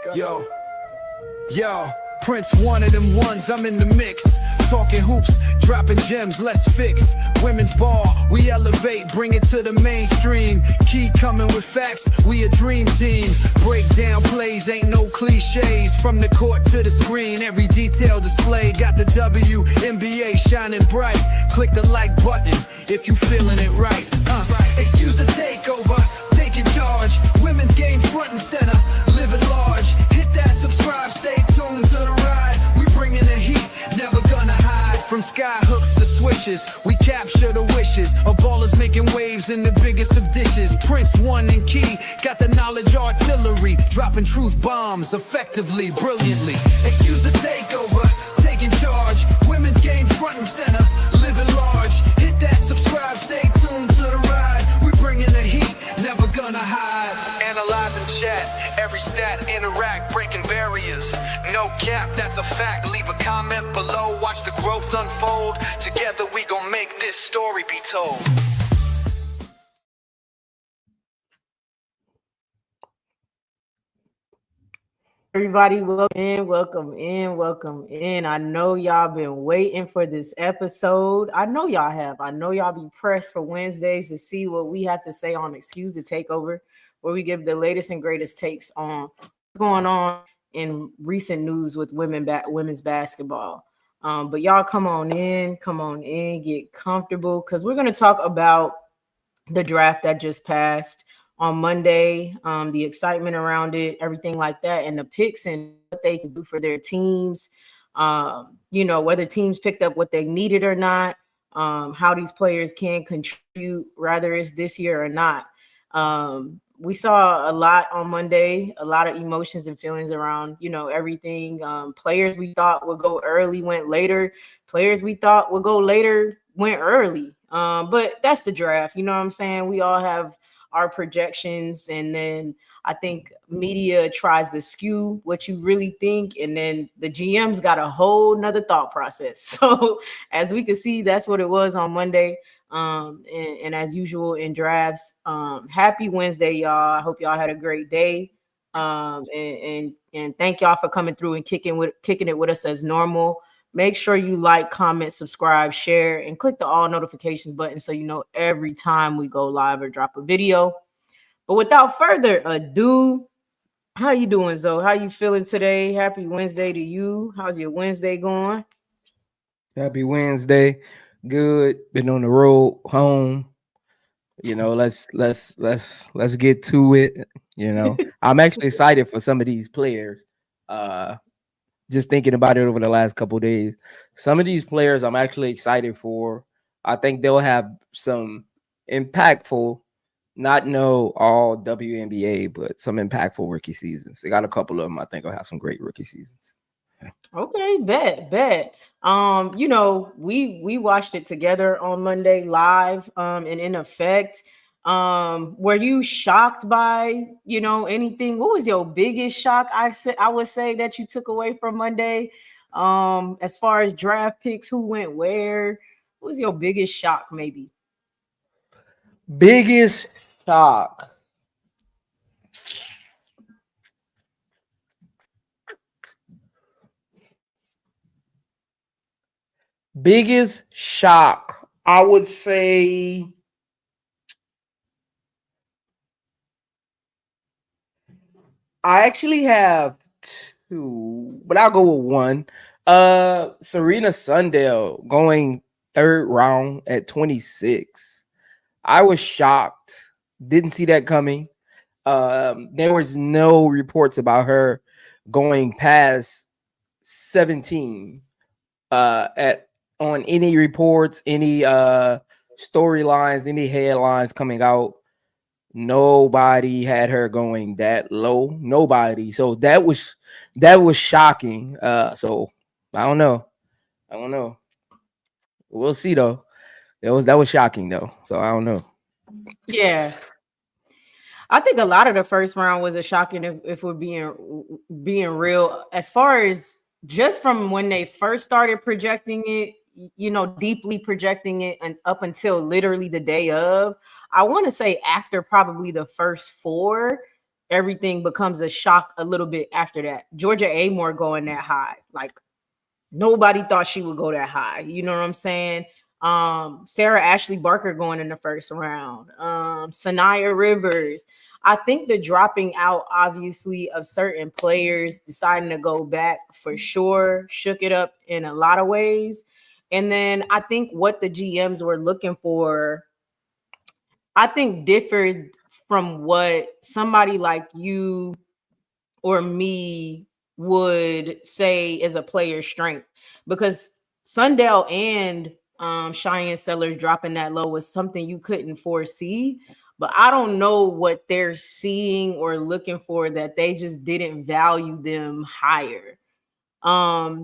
Yo, Prince one of them ones, I'm in the mix. Talking hoops, dropping gems, let's fix. Women's ball, we elevate, bring it to the mainstream. Key coming with facts, we a dream team. Break down plays, ain't no cliches. From the court to the screen, every detail display. Got the WNBA shining bright. Click the like button if you feeling it right. Excuse the takeover, taking charge. Women's game front and center, living large. Hit that subscribe, stay tuned to the ride. We bringing the heat, never gonna hide. From sky hooks to swishes, we capture the wishes of ballers making waves in the biggest of dishes. Prince one and Key got the knowledge artillery, dropping truth bombs effectively, brilliantly. Excuse the takeover, taking charge. Women's game front and center, living large. Hit that subscribe, stay tuned to the ride. We bringing the heat, never gonna hide. Analyzing chat, every stat, interact, breaking barriers. No cap, that's a fact. Leave a comment below, watch the growth unfold. Together we gon' make this story be told. Everybody, welcome in. I know y'all been waiting for this episode. I know y'all have. I know y'all be pressed for Wednesdays to see what we have to say on Excuse the Takeover, where we give the latest and greatest takes on what's going on in recent news with women's basketball. But y'all come on in, get comfortable, because we're going to talk about the draft that just passed on Monday, the excitement around it, everything like that, and the picks and what they can do for their teams. Whether teams picked up what they needed or not, how these players can contribute, whether it's this year or not. We saw a lot on Monday, a lot of emotions and feelings around, everything. Players we thought would go early went later. Players we thought would go later went early. But that's the draft. You know what I'm saying? We all have our projections, and then I think media tries to skew what you really think, and then the GMs got a whole nother thought process. So as we can see, that's what it was on Monday. And as usual in drafts, happy Wednesday, y'all. I hope y'all had a great day. And thank y'all for coming through and kicking it with us as normal. Make sure you like, comment, subscribe, share, and click the all notifications button so you know every time we go live or drop a video. But without further ado, how you doing, Zoe? How you feeling today? Happy Wednesday to you. How's your Wednesday going? Happy Wednesday. Good. Been on the road home. Let's get to it. I'm actually excited for some of these players. Just thinking about it over the last couple of days. Some of these players I'm actually excited for. I think they'll have some impactful, not all WNBA, but some impactful rookie seasons. They got a couple of them I think will have some great rookie seasons. Okay, bet. We watched it together on Monday live, and in effect. Were you shocked by, anything? What was your biggest shock? I would say that you took away from Monday. As far as draft picks, who went where? What was your biggest shock, maybe? Biggest shock. Biggest shock, I would say. I actually have two, but I'll go with one. Serena Sundell going third round at 26. I was shocked. Didn't see that coming. There was no reports about her going past 17 on any reports, any storylines, any headlines coming out. Nobody had her going that low. Nobody. So that was shocking. So I don't know. We'll see though. That was shocking though. So I don't know. Yeah. I think a lot of the first round was a shocking if we're being real. As far as just from when they first started projecting it, deeply projecting it, and up until literally the day of, I want to say after probably the first four, everything becomes a shock a little bit after that. Georgia Amore going that high, like nobody thought she would go that high. You know what I'm saying? Sarah Ashley Barker going in the first round. Sanaya Rivers. I think the dropping out, obviously, of certain players deciding to go back for sure shook it up in a lot of ways. And then I think what the GMs were looking for, I think differed from what somebody like you or me would say is a player's strength, because Sundell and Cheyenne Sellers dropping that low was something you couldn't foresee. But I don't know what they're seeing or looking for that they just didn't value them higher. I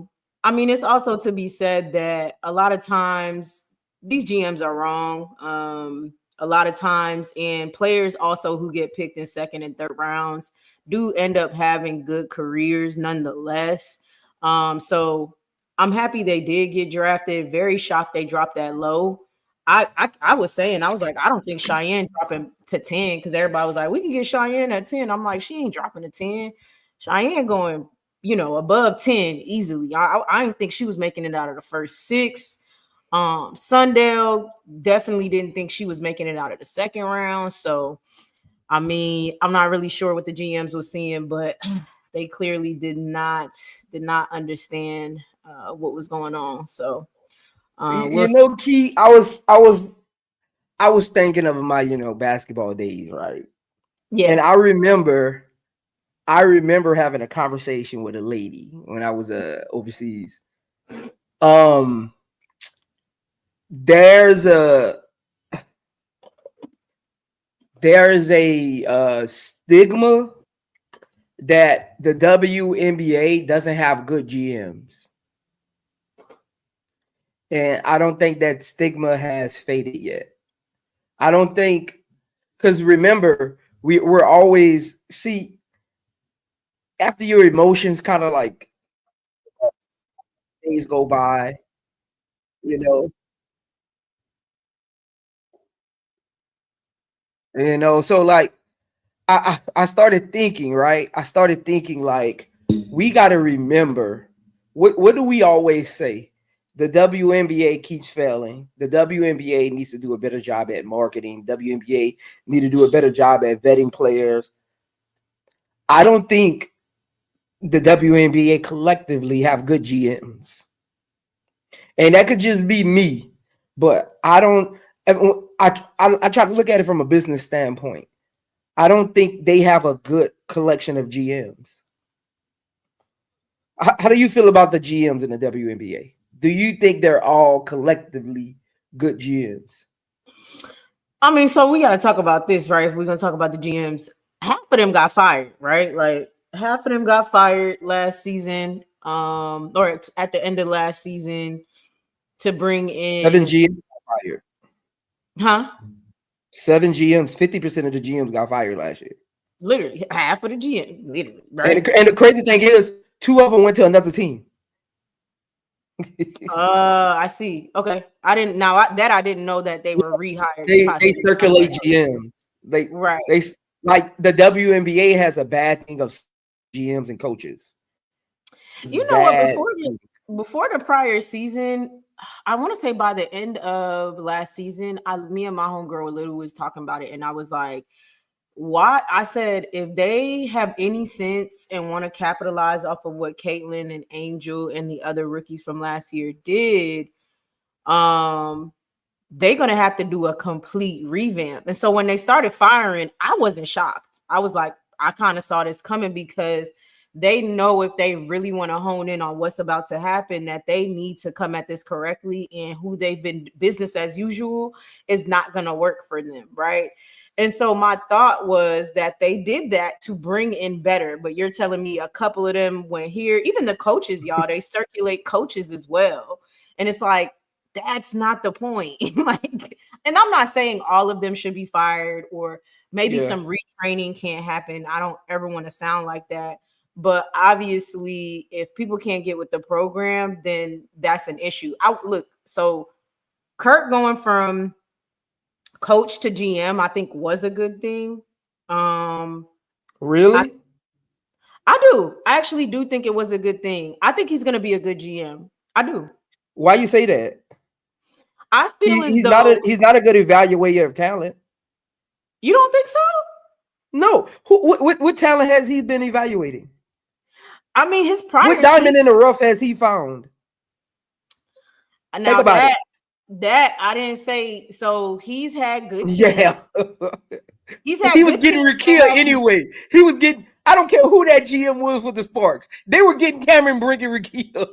mean, it's also to be said that a lot of times these GMs are wrong. A lot of times, and players also who get picked in second and third rounds do end up having good careers nonetheless. So I'm happy they did get drafted. Very shocked they dropped that low. I was saying, I was like, I don't think Cheyenne dropping to 10, because everybody was like, we can get Cheyenne at 10. I'm like, she ain't dropping to 10. Cheyenne going, above 10 easily. I didn't think she was making it out of the first 6. Sundell definitely didn't think she was making it out of the second round. So, I mean, I'm not really sure what the GMs were seeing, but they clearly did not understand what was going on. So, Key, I was thinking of my, basketball days, right? yeah. And I remember having a conversation with a lady when I was overseas. There's a stigma that the WNBA doesn't have good GMs. And I don't think that stigma has faded yet. I don't think, because remember, we're always, after your emotions kind of like days go by, so like I started thinking, right? I started thinking like, we got to remember, what do we always say? The WNBA keeps failing. The WNBA needs to do a better job at marketing. WNBA need to do a better job at vetting players. I don't think the WNBA collectively have good GMs. And that could just be me, but I don't. I try to look at it from a business standpoint. I don't think they have a good collection of GMs. How do you feel about the GMs in the WNBA? Do you think they're all collectively good GMs? I mean, so we got to talk about this, right? If we're going to talk about the GMs, half of them got fired, right? Like half of them got fired last season, or at the end of last season, to bring in 7 GMs got fired. Huh? 7 GMs, 50% of the GMs got fired last year. Literally half of the GM, literally, right? And the crazy thing is, 2 of them went to another team. I see. Okay, I didn't know that they were rehired. They circulate GMs. They like the WNBA has a bad thing of GMs and coaches. You know what? Before the prior season, I want to say by the end of last season, me and my homegirl Little was talking about it, and I was like, why? I said, if they have any sense and want to capitalize off of what Caitlin and Angel and the other rookies from last year did, they're gonna have to do a complete revamp. And so when they started firing, I wasn't shocked. I was like, I kind of saw this coming, because they know if they really want to hone in on what's about to happen, that they need to come at this correctly, and who they've been business as usual is not going to work for them, right? And so my thought was that they did that to bring in better, but you're telling me a couple of them went here. Even the coaches, y'all, they circulate coaches as well. And it's like, that's not the point. Like, and I'm not saying all of them should be fired, or maybe some retraining can't happen. I don't ever want to sound like that. But obviously, if people can't get with the program, then that's an issue. So Kirk going from coach to GM, I think was a good thing. Really? I do. I actually do think it was a good thing. I think he's going to be a good GM. I do. Why you say that? I feel as He's though he's not a good evaluator of talent. you don't think so? No. What talent has he been evaluating? I mean, his prior What diamond teams, in the rough has he found? now Think about that I didn't say. So he's had good it. teams. Yeah. He's had He was good getting teams Rakia anyway. He was getting, I don't care who that GM was with the Sparks. They were getting Cameron Brink and Rakia.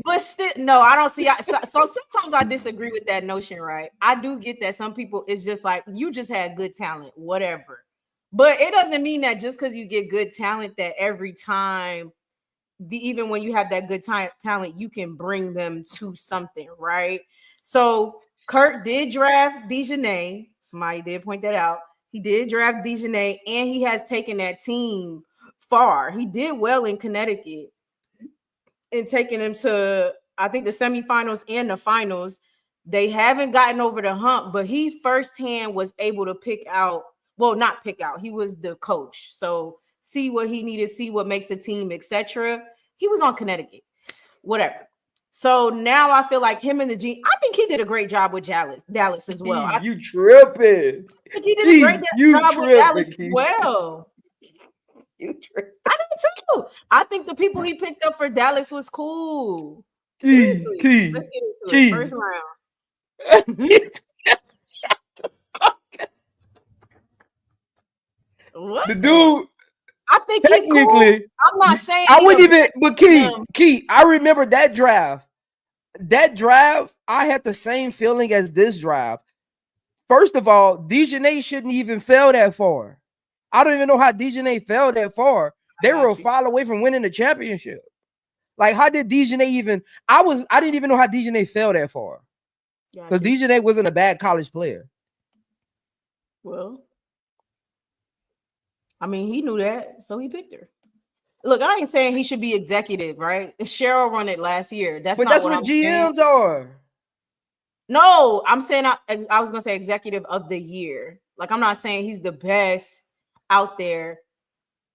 But still, no, I don't see. So sometimes I disagree with that notion, right? I do get that some people, it's just like, you just had good talent, whatever. But it doesn't mean that just because you get good talent that every time, even when you have that good talent, you can bring them to something, right? So Kurt did draft Dejanay. Somebody did point that out. He did draft Dejanay, and he has taken that team far. He did well in Connecticut and taking them to, I think, the semifinals and the finals. They haven't gotten over the hump, but he firsthand was able to pick out, well, not pick out, he was the coach. So see what he needed, see what makes the team, etc. He was on Connecticut, whatever. So now I feel like him and I think he did a great job with Dallas as well. You tripping. I think he did a great job with Dallas as well. You tripping. I do too. I think the people he picked up for Dallas was cool. Key. Let's get into it. First round. What? The dude, I think technically, cool. I'm not saying I wouldn't even, but Key, I remember that draft. That draft, I had the same feeling as this draft. First of all, Dejanay shouldn't even fell that far. I don't even know how Dejanay fell that far. They were a foul away from winning the championship. Like, how did Dejanay even? I didn't even know how Dejanay fell that far. Because Dejanay wasn't a bad college player. Well, I mean, he knew that, so he picked her. Look, I ain't saying he should be executive, right? Cheryl run it last year. That's what GMs are. No, I'm saying I was gonna say executive of the year. Like, I'm not saying he's the best out there.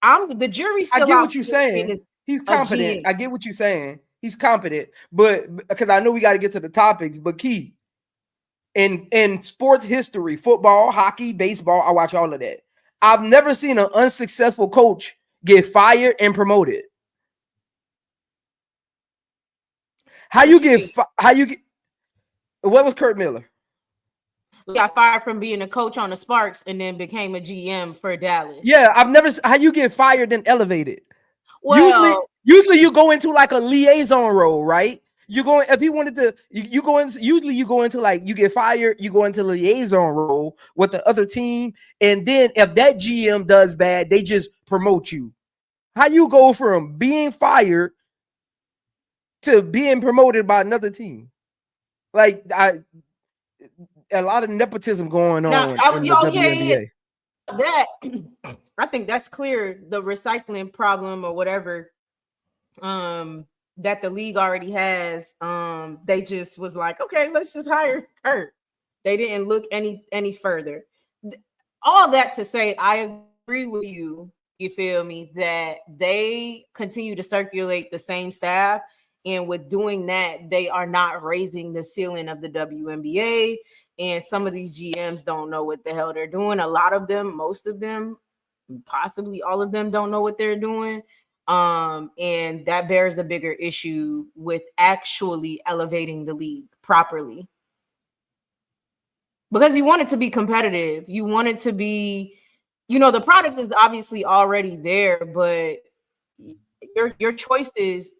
The jury's still out. I get what you're saying. He's competent. I get what you're saying. He's competent, but because I know we got to get to the topics. But Key, in sports history, football, hockey, baseball, I watch all of that. I've never seen an unsuccessful coach get fired and promoted. How you get? What was Kurt Miller? Got fired from being a coach on the Sparks and then became a GM for Dallas. Yeah, I've never. How you get fired and elevated? Well, usually you go into like a liaison role, right? You go, if he wanted to, you go into, usually you go into, like, you get fired, you go into the liaison role with the other team, and then if that GM does bad, they just promote you. How you go from being fired to being promoted by another team? Like, a lot of nepotism going on in the WNBA. That I think that's clear. The recycling problem or whatever that the league already has. They just was like, okay, let's just hire Kurt. They didn't look any further. All that to say, I agree with you. You feel me? That they continue to circulate the same staff, and with doing that, they are not raising the ceiling of the WNBA. And some of these GMs don't know what the hell they're doing. A lot of them, most of them, possibly all of them don't know what they're doing. And that bears a bigger issue with actually elevating the league properly. Because you want it to be competitive. You want it to be, the product is obviously already there, but your choices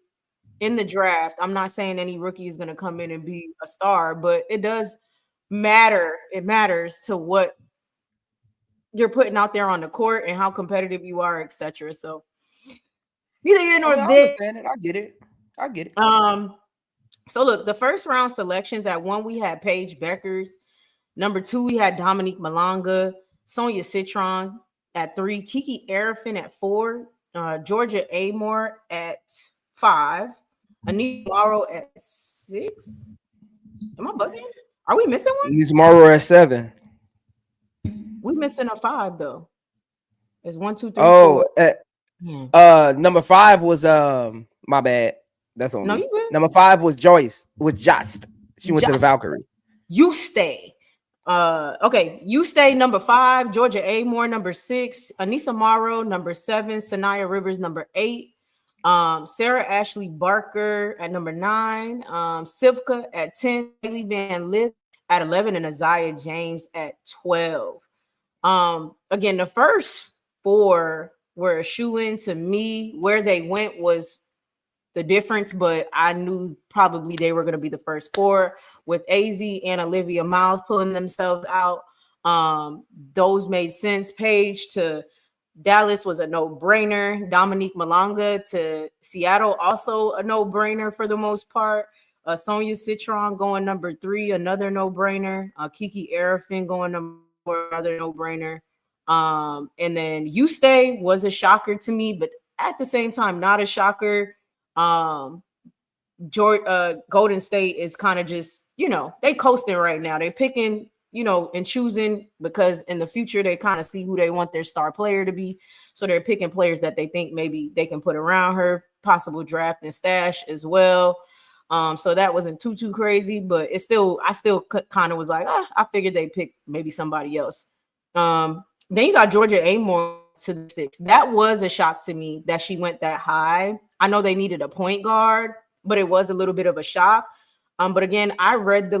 in the draft, I'm not saying any rookie is going to come in and be a star, but it does matter. It matters to what you're putting out there on the court and how competitive you are, etc. So neither here nor there. I understand it. I get it. So look, the first round selections, at 1 we had Paige Bueckers. Number 2 we had Dominique Malonga, Sonia Citron at 3, Kiki Iriafen at 4, Georgia Amore at 5, Aneesah Morrow at 6. Am I bugging? Are we missing one? Aneesah Morrow at 7. We missing a 5 though. It's 1, 2, 3, 4. Number 5 was my bad. That's on No, me. you good. Number 5 was Joyce. Was Just. She went to the Valkyrie. You stay. Okay, you stay number 5. Georgia Amore number 6. Aneesah Morrow number 7. Sanaya Rivers number 8. Sarah Ashley Barker at number 9. Sivka at 10. Hailey Van Lith at 11, and Isaiah James at 12. Again, the first 4 were a shoe-in to me. Where they went was the difference, but I knew probably they were going to be the first 4, with AZ and Olivia Miles pulling themselves out. Those made sense. Paige to Dallas was a no-brainer. Dominique Malonga to Seattle, also a no-brainer for the most part. Sonia Citron going number 3, another no-brainer. Kiki Iriafen going number 4, another no-brainer. And then You Stay was a shocker to me, but at the same time, not a shocker. Golden State is kind of just, they coasting right now. They're picking, and choosing, because in the future they kind of see who they want their star player to be. So they're picking players that they think maybe they can put around her, possible draft and stash as well. So that wasn't too crazy, but I still kind of was like, I figured they pick maybe somebody else. Then you got Georgia Amore to the 6. That was a shock to me that she went that high. I know they needed a point guard, but it was a little bit of a shock. But again, I read the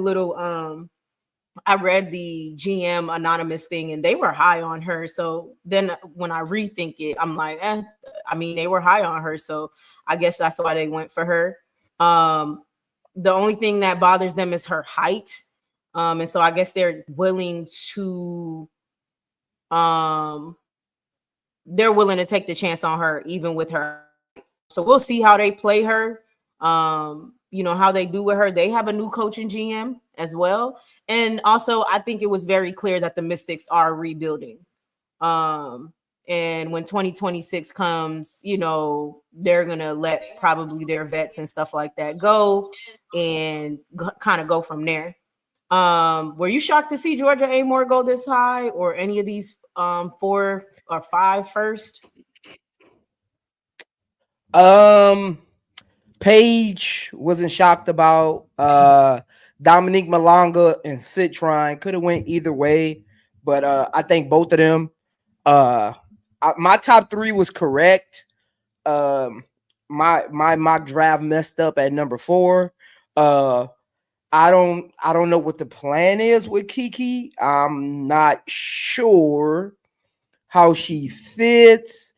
GM anonymous thing, and they were high on her. So then when I rethink it, I'm like, they were high on her. So I guess that's why they went for her. The only thing that bothers them is her height. And so I guess they're willing to take the chance on her, even with her. So we'll see how they play her. How they do with her. They have a new coach and GM as well. And also, I think it was very clear that the Mystics are rebuilding. And when 2026 comes, they're going to let probably their vets and stuff like that go and kind of go from there. Were you shocked to see Georgia Amore go this high, or any of these 4 or 5 first? Paige wasn't shocked about. Dominique Malonga and Citron could have went either way, but I think both of them. My top 3 was correct. My mock draft messed up at number 4. I don't know what the plan is with Kiki. I'm not sure how she fits.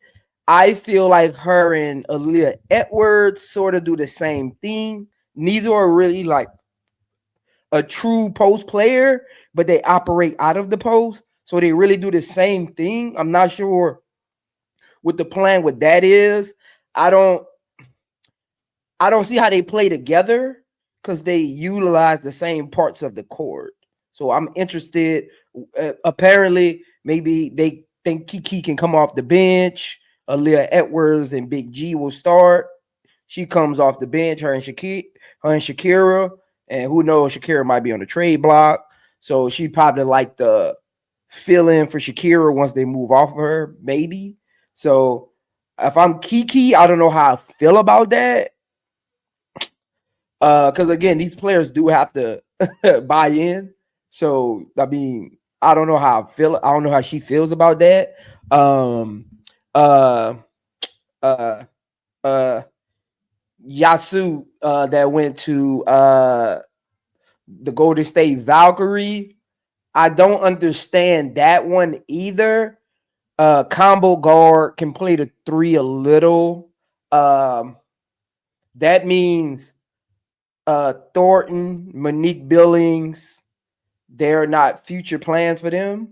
I feel like her and Aaliyah Edwards sort of do the same thing. Neither are really like a true post player, but they operate out of the post. So they really do the same thing. I'm not sure what the plan with that is. I don't see how they play together, because they utilize the same parts of the court. So I'm interested. Apparently, maybe they think Kiki can come off the bench. Aaliyah Edwards and Big G will start. She comes off the bench, her and Shakira. And who knows, Shakira might be on the trade block. So she probably like the fill in for Shakira once they move off of her, maybe. So if I'm Kiki, I don't know how I feel about that. Because again, these players do have to buy in. So I don't know how I feel. I don't know how she feels about that. Yasu that went to the Golden State Valkyrie. I don't understand that one either. Combo guard can play the 3 a little. That means Thornton, Monique Billings, they're not future plans for them.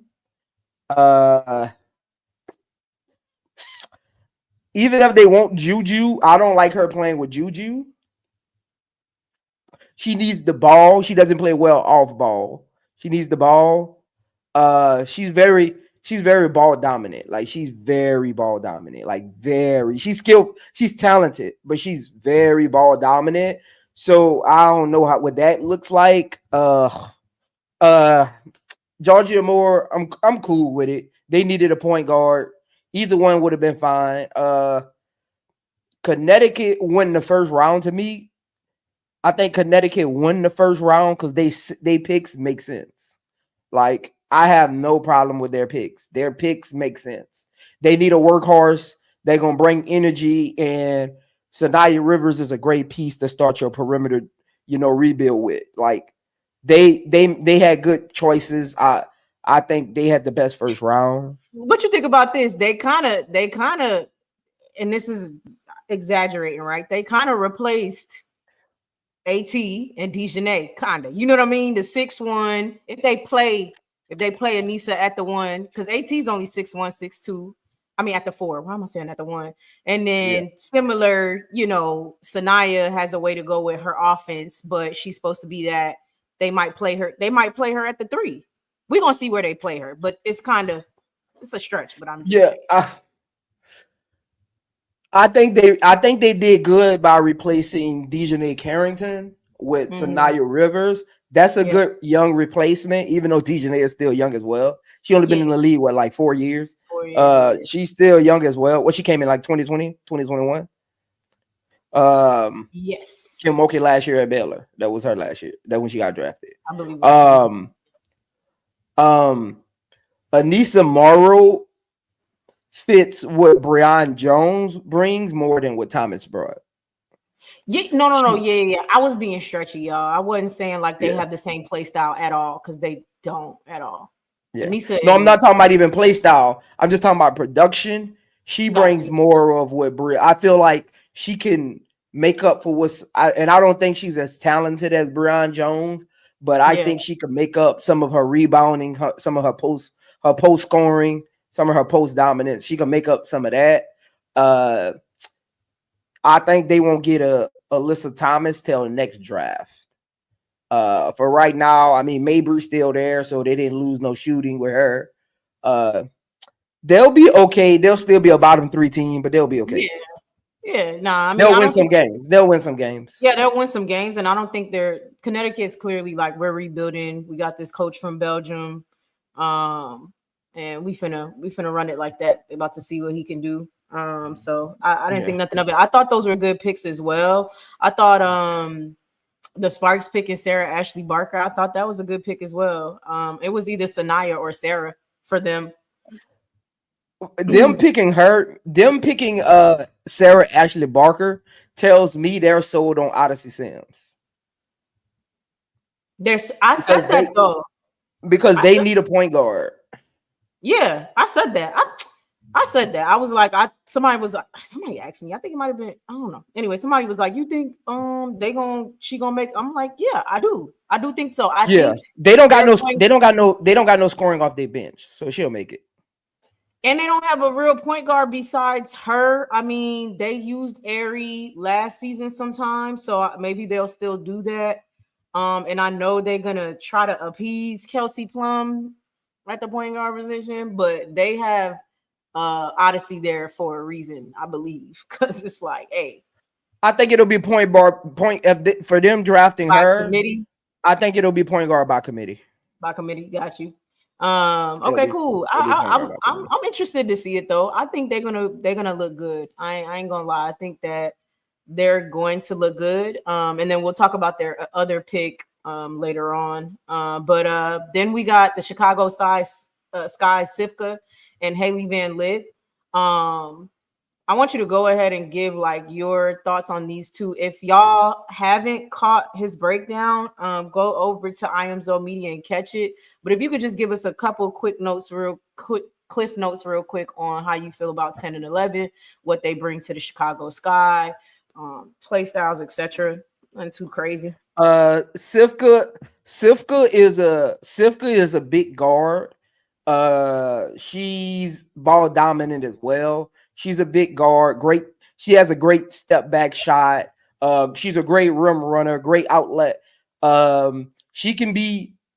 Even if they want Juju, I don't like her playing with Juju. She needs the ball. She doesn't play well off ball. She needs the ball. She's very ball dominant. Like, she's very ball dominant. Like, she's skilled. She's talented, but she's very ball dominant. So I don't know what that looks like. Georgia Moore, I'm cool with it. They needed a point guard. Either one would have been fine. Connecticut won the first round to me. I think Connecticut won the first round because they picks make sense. Like, I have no problem with their picks. Their picks make sense. They need a workhorse. They're gonna bring energy, and Sanaya Rivers is a great piece to start your perimeter, rebuild with. Like, they had good choices. I think they had the best first round. What you think about this? They kind of, and this is exaggerating, right? They kind of replaced AT and Dejanay, kind of. You know what I mean? The 6'1". If they play Aneesah at the 1, because AT's only 6'1", 6'2". I mean, at the 4. Why am I saying at the 1? And then similar, Sanaya has a way to go with her offense, but she's supposed to be that. They might play her at the 3. We're gonna see where they play her, but it's a stretch, but I'm just saying. I think they did good by replacing Dejanay Carrington with Sanaya Rivers. That's a good young replacement, even though Dejanay is still young as well. She only been in the league, like 4 years? 4 years. She's still young as well. What, she came in like 2020, 2021? Yes. Kim Mulkey last year at Baylor. That was her last year. That when she got drafted. I believe Aneesah Morrow fits what Breon Jones brings more than what Thomas brought. Yeah, no. Yeah. I was being stretchy, y'all. I wasn't saying like they have the same play style at all, because they don't at all. Yeah. Aneesah, no, I'm not talking about even play style. I'm just talking about production. She brings more of what I feel like she can make up for and I don't think she's as talented as Breon Jones, but I think she could make up some of her rebounding, some of her post scoring, some of her post dominance. She can make up some of that. I think they won't get Alyssa Thomas till the next draft. For right now, I mean, Mabry's still there, so they didn't lose no shooting with her. They'll be okay. They'll still be a bottom 3 team, but they'll be okay. Yeah. Nah, I mean, they'll win some games. They'll win some games. Yeah, they'll win some games, and I don't think Connecticut's clearly like, we're rebuilding. We got this coach from Belgium, and we finna run it like that. They're about to see what he can do. So I didn't think nothing of it. I thought those were good picks as well. I thought the Sparks picking Sarah Ashley Barker, I thought that was a good pick as well. It was either Sanaya or Sarah for them. Them picking Sarah Ashley Barker tells me they're sold on Odyssey Sims. I said that though. Because they need a point guard. Yeah, I said that. I said that. I was like, somebody asked me. I think it might have been, I don't know. Anyway, somebody was like, you think she gonna make? I'm like, yeah, I do. I do think so. I think they don't got no scoring off their bench, so she'll make it. And they don't have a real point guard besides her. I mean, they used Ari last season sometimes, so maybe they'll still do that. And I know they're gonna try to appease Kelsey Plum at the point guard position, but they have Odyssey there for a reason, I believe, because it's like, hey, I think it'll be for them drafting her. Committee. I think it'll be point guard by committee. By committee, got you. Okay, cool. I'm interested to see it though. I think they're gonna look good. I ain't gonna lie. I think that they're going to look good. And then we'll talk about their other pick later on. But then we got the Chicago Sky Sifka and Hailey Van Lith. I want you to go ahead and give like your thoughts on these two. If y'all haven't caught his breakdown, go over to iamzomedia and catch it. But if you could just give us a couple cliff notes real quick on how you feel about 10 and 11, what they bring to the Chicago Sky, play styles, etc. Nothing too crazy. Sifka is a big guard. She's ball dominant as well. She's a big guard. Great. She has a great step back shot. She's a great rim runner, great outlet. She can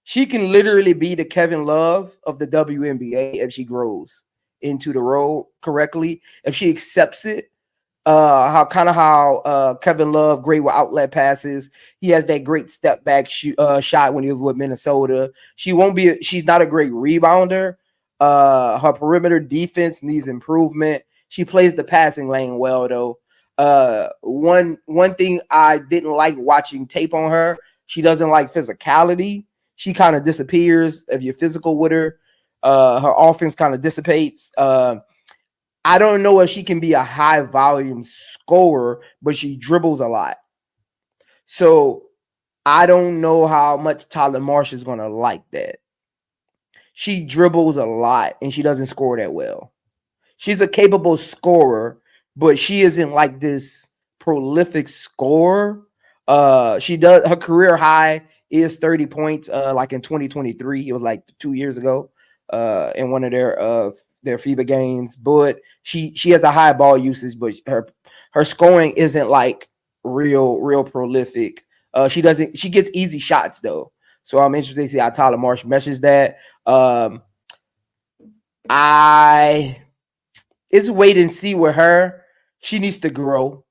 literally be the Kevin Love of the WNBA if she grows into the role correctly. If she accepts it, how Kevin Love, great with outlet passes. He has that great step back shot when he was with Minnesota. She's not a great rebounder. Her perimeter defense needs improvement. She plays the passing lane well, though. One thing I didn't like watching tape on her, she doesn't like physicality. She kind of disappears if you're physical with her. Her offense kind of dissipates. I don't know if she can be a high volume scorer, but she dribbles a lot. So I don't know how much Tyler Marsh is going to like that. She dribbles a lot and she doesn't score that well. She's a capable scorer, but she isn't like this prolific scorer. She does, her career high is 30 points, like in 2023. It was like 2 years ago, in one of their FIBA games. But she has a high ball usage, but her scoring isn't like real prolific. She gets easy shots though. So I'm interested to see how Tyler Marsh meshes that. It's wait and see with her. She needs to grow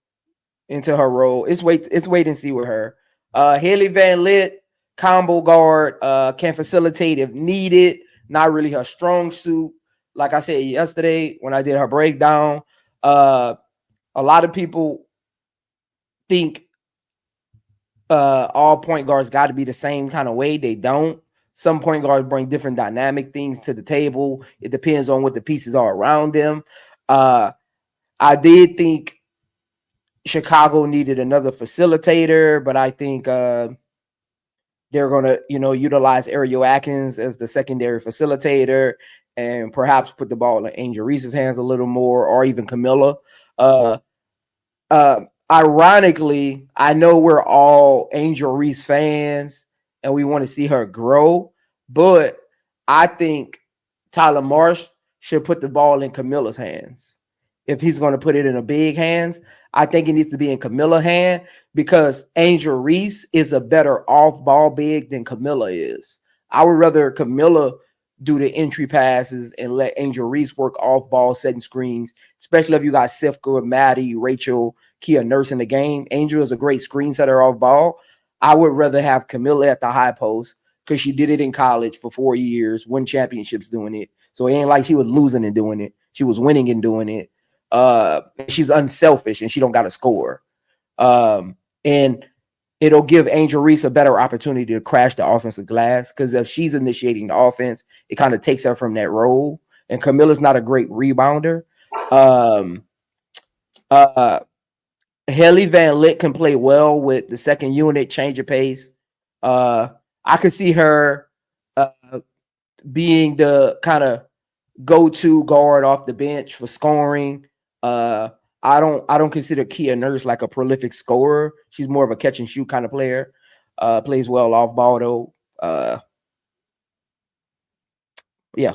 into her role. It's wait and see with her. Hailey Van Lith, combo guard, can facilitate if needed. Not really her strong suit. Like I said yesterday when I did her breakdown, a lot of people think all point guards got to be the same kind of way. They don't. Some point guards bring different dynamic things to the table. It depends on what the pieces are around them. I did think Chicago needed another facilitator, but I think they're going to, utilize Iriafen as the secondary facilitator and perhaps put the ball in angelreese's hands a little more, or even Camilla. Ironically, I know we're all Angelreese fans and we want to see her grow, but I think Tyler Marsh should put the ball in Camilla's hands. If he's going to put it in a big hands, I think it needs to be in Camilla's hand, because Angelreese is a better off-ball big than Camilla is. I would rather Camilla do the entry passes and let Angelreese work off-ball setting screens, especially if you got Sifka, Maddie, Rachel, Kia Nurse in the game. Angel is a great screen setter off ball. I would rather have Camilla at the high post because she did it in college for 4 years, won championships doing it. So it ain't like she was losing and doing it. She was winning and doing it. She's unselfish and she don't got to score. And it'll give Angelreese a better opportunity to crash the offensive glass, because if she's initiating the offense, it kind of takes her from that role. And Camilla's not a great rebounder. Hailey Van Lith can play well with the second unit, change of pace. I could see her being the kind of go-to guard off the bench for scoring. I don't consider Kia Nurse like a prolific scorer. She's more of a catch and shoot kind of player. Plays well off ball though. Yeah.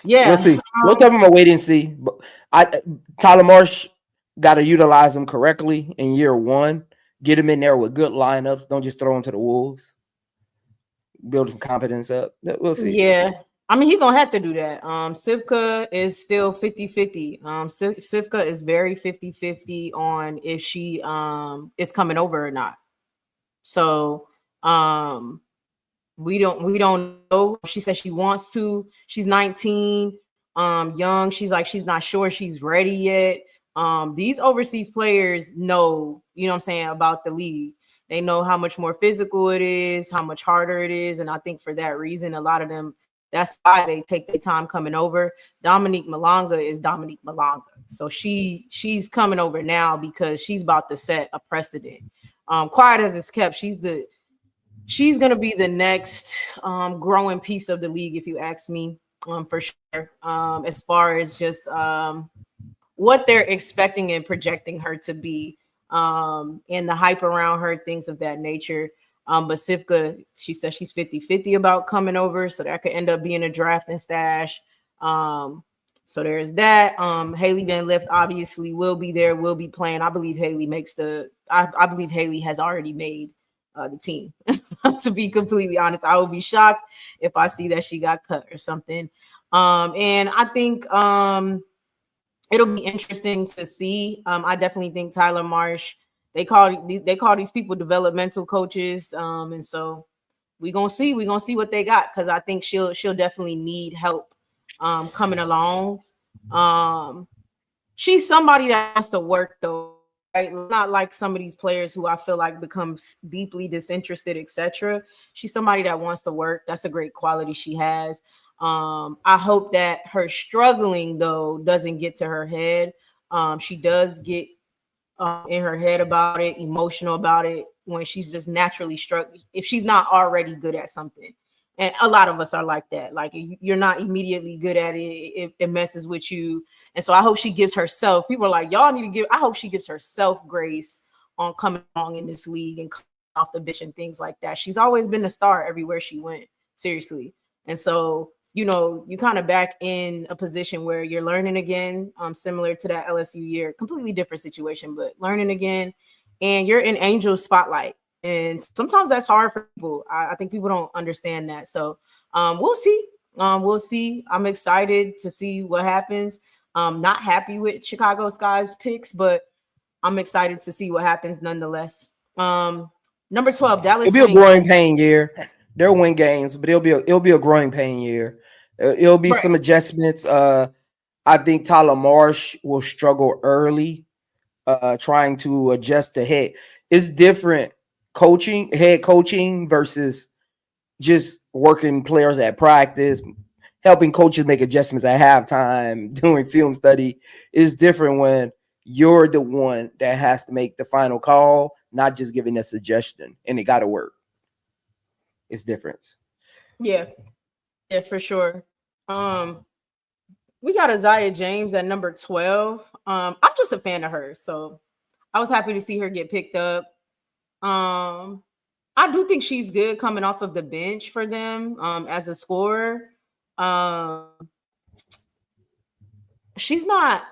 Yeah, we'll see. Both of them are wait and see. But Tyler Marsh got to utilize them correctly in year one. Get him in there with good lineups. Don't just throw him to the wolves. Build some confidence up. We'll see. Yeah. I mean, he's going to have to do that. Sivka is still 50-50. Sivka is very 50-50 on if she is coming over or not. So we don't know. She says she wants to. She's 19, young. She's not sure she's ready yet. These overseas players know, what I'm saying, about the league. They know how much more physical it is, how much harder it is. And I think for that reason, a lot of them, that's why they take their time coming over. Dominique Malonga is Dominique Malonga. So she's coming over now because she's about to set a precedent. Quiet as it's kept, she's going to be the next growing piece of the league, if you ask me, for sure. As far as just what they're expecting and projecting her to be, and the hype around her, things of that nature. But Sivka, she says she's 50-50 about coming over, so that could end up being a draft and stash. So there's that. Hailey Van Lith obviously will be there, will be playing. I believe Hailey I believe Hailey has already made the team. To be completely honest, I would be shocked if I see that she got cut or something. And I think it'll be interesting to see. I definitely think Tyler Marsh, they call these people developmental coaches. And so we're gonna see what they got, because I think she'll definitely need help coming along. She's somebody that wants to work though, right? Not like some of these players who I feel like becomes deeply disinterested, etc. She's somebody that wants to work. That's a great quality she has. I hope that her struggling though doesn't get to her head. She does get in her head about it, emotional about it, when she's just naturally struggling, if she's not already good at something. And a lot of us are like that. Like, you're not immediately good at it, it messes with you. And so I hope she gives herself, people are like, y'all need to give, I hope she gives herself grace on coming along in this league and coming off the bench and things like that. She's always been a star everywhere she went, seriously. And so, you know, you kind of back in a position where you're learning again, similar to that LSU year, completely different situation, but learning again, and you're in Angel's spotlight. And sometimes that's hard for people. I think people don't understand that. So we'll see. We'll see. I'm excited to see what happens. Not happy with Chicago Sky's picks, but I'm excited to see what happens nonetheless. Number 12, Dallas. It'll be a growing pain year. They'll win games, but it'll be a growing pain year. It'll be some adjustments. I think Tyler Marsh will struggle early, trying to adjust the head. It's different head coaching versus just working players at practice, helping coaches make adjustments at halftime, doing film study. Is different when you're the one that has to make the final call, not just giving a suggestion, and it got to work. It's different. Yeah, for sure. We got Isaiah James at number 12. I'm just a fan of her, so I was happy to see her get picked up. I do think she's good coming off of the bench for them as a scorer. She's not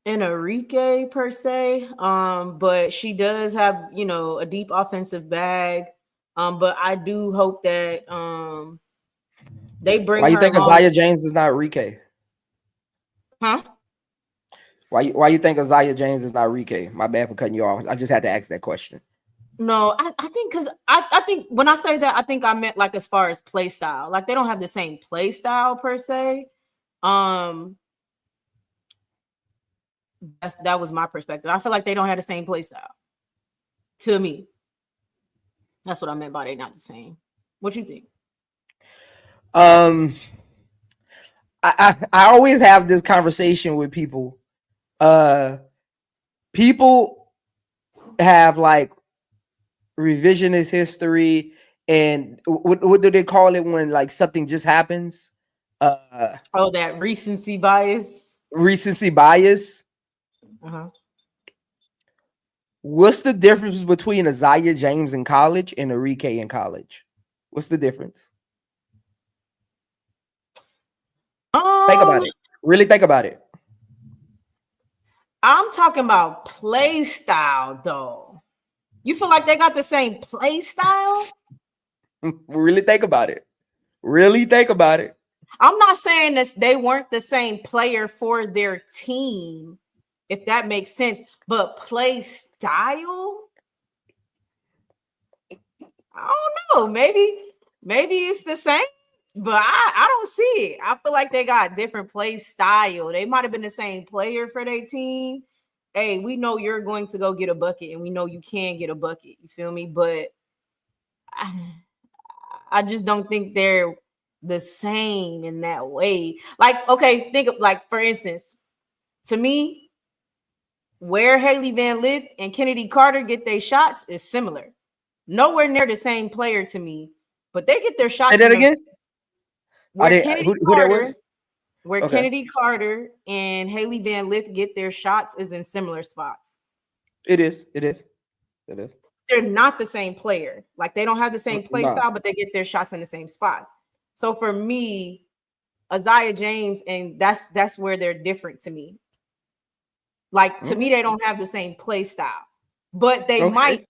an Enrique per se, but she does have, you know, a deep offensive bag. But I do hope that they bring. Why you think Isaiah James is not Enrique? Huh? Why you think Isaiah James is not Enrique? My bad for cutting you off. I just had to ask that question. No, I think because I think when I say that, I think I meant like as far as play style. Like, they don't have the same play style per se. That was my perspective. I feel like they don't have the same play style. To me, that's what I meant by they not the same. What you think? I always have this conversation with people. People have like revisionist history, and what do they call it when like something just happens? That recency bias. Recency bias. Uh-huh. What's the difference between Isaiah James in college and Enrique in college? What's the difference? Think about it. Really think about it. I'm talking about play style, though. You feel like they got the same play style? Really think about it. Really think about it. I'm not saying that they weren't the same player for their team, if that makes sense, but play style? I don't know. Maybe it's the same, but I don't see it. I feel like they got different play style. They might have been the same player for their team. Hey, we know you're going to go get a bucket, and we know you can get a bucket. You feel me? But I just don't think they're the same in that way. Like, okay, think of, like, for instance, to me, where Hailey Van Lith and Kennedy Carter get their shots is similar. Nowhere near the same player to me, but they get their shots. Say that again? Where Kennedy Carter and Hailey Van Lith get their shots is in similar spots. It is. They're not the same player. Like, they don't have the same play style, but they get their shots in the same spots. So for me, Isaiah James, and that's where they're different to me. Like, to me, they don't have the same play style, but they might.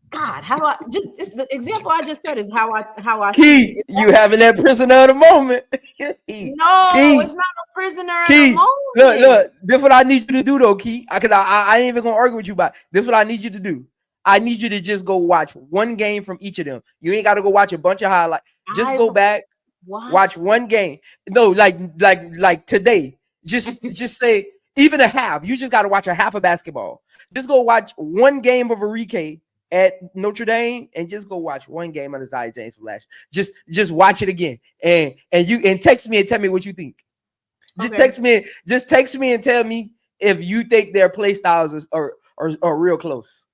God, how I just, it's the example I just said is how I see it. You having that prisoner of the moment. No, it's not a prisoner of the moment. Look, this is what I need you to do though, Key. Because I ain't even gonna argue with you about it. This is what I need you to do. I need you to just go watch one game from each of them. You ain't got to go watch a bunch of highlights. Just go back, watch one game. No, like today. Just say even a half. You just got to watch a half of basketball. Just go watch one game of Iriafen at Notre Dame and just go watch one game of the Zion James Flash. Just watch it again and text me and tell me what you think. Just text me and tell me if you think their play styles are real close.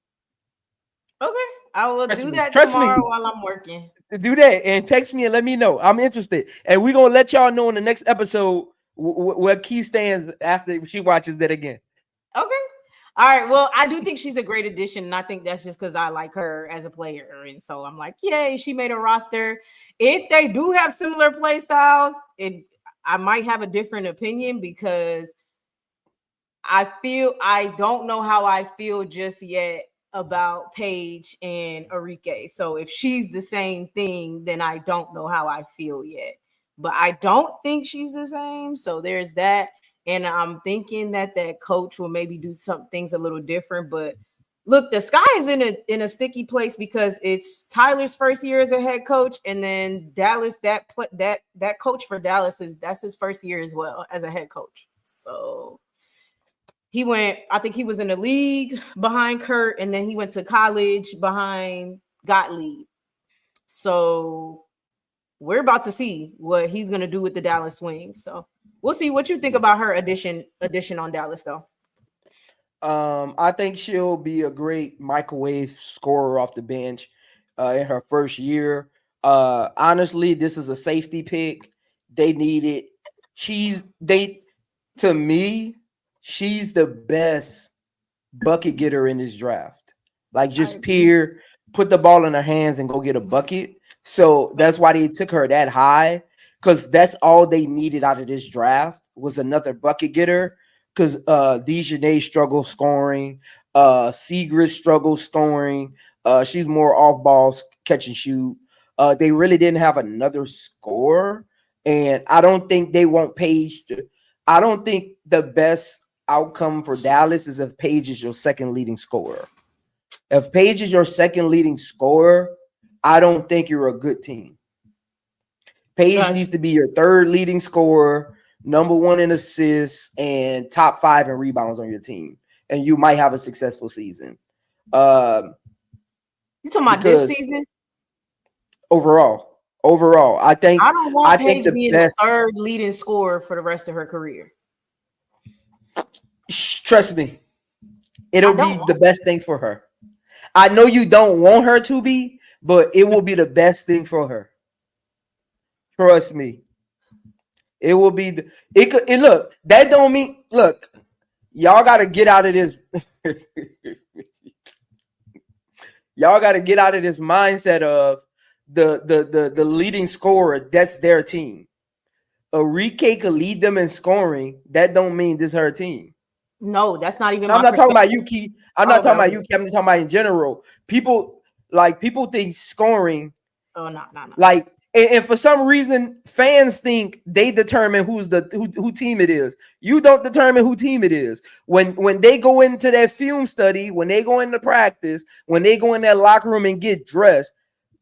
Okay, I will do that tomorrow while I'm working. Do that and text me and let me know. I'm interested, and we're gonna let y'all know in the next episode where Key stands after she watches that again. Okay. All right. Well, I do think she's a great addition, and I think that's just because I like her as a player, and so I'm like, yay, she made a roster. If they do have similar play styles, I might have a different opinion because I don't know how I feel just yet about Paige and Iriafen. So if she's the same thing, then I don't know how I feel yet. But I don't think she's the same. So there's that. And I'm thinking that coach will maybe do some things a little different. But look, the sky is in a sticky place because it's Tyler's first year as a head coach, and then Dallas, that coach for Dallas that's his first year as well as a head coach. So I think he was in the league behind Kurt, and then he went to college behind Gottlieb. So we're about to see what he's going to do with the Dallas Wings. So we'll see what you think about her addition on Dallas, though. I think she'll be a great microwave scorer off the bench in her first year. Honestly, this is a safety pick. They need it. To me, she's the best bucket getter in this draft. Like just put the ball in her hands and go get a bucket. So that's why they took her that high, because that's all they needed out of this draft was another bucket getter. Because Dejanay struggles scoring, Segrist struggles scoring. She's more off balls, catch and shoot. They really didn't have another scorer, and I don't think they want Paige to. I don't think the best outcome for Dallas is if Paige is your second leading scorer. If Paige is your second leading scorer, I don't think you're a good team. Paige needs to be your third leading scorer, number one in assists, and top 5 in rebounds on your team, and you might have a successful season. You talking about this season? Overall, I think I don't want Paige being the third leading scorer for the rest of her career. Trust me, it'll be the best thing for her. I know you don't want her to be, but it will be the best thing for her. Trust me. It will be look, that don't mean y'all gotta get out of this. Y'all gotta get out of this mindset of the leading scorer, that's their team. Iriafen could lead them in scoring. That don't mean this is her team. No, that's not even. I'm not talking about you, Key. I'm not talking about you, Key. I'm just talking about in general. People think scoring. Oh, no. Like, and for some reason, fans think they determine who team it is. You don't determine who team it is. When they go into that film study, when they go into practice, when they go in that locker room and get dressed,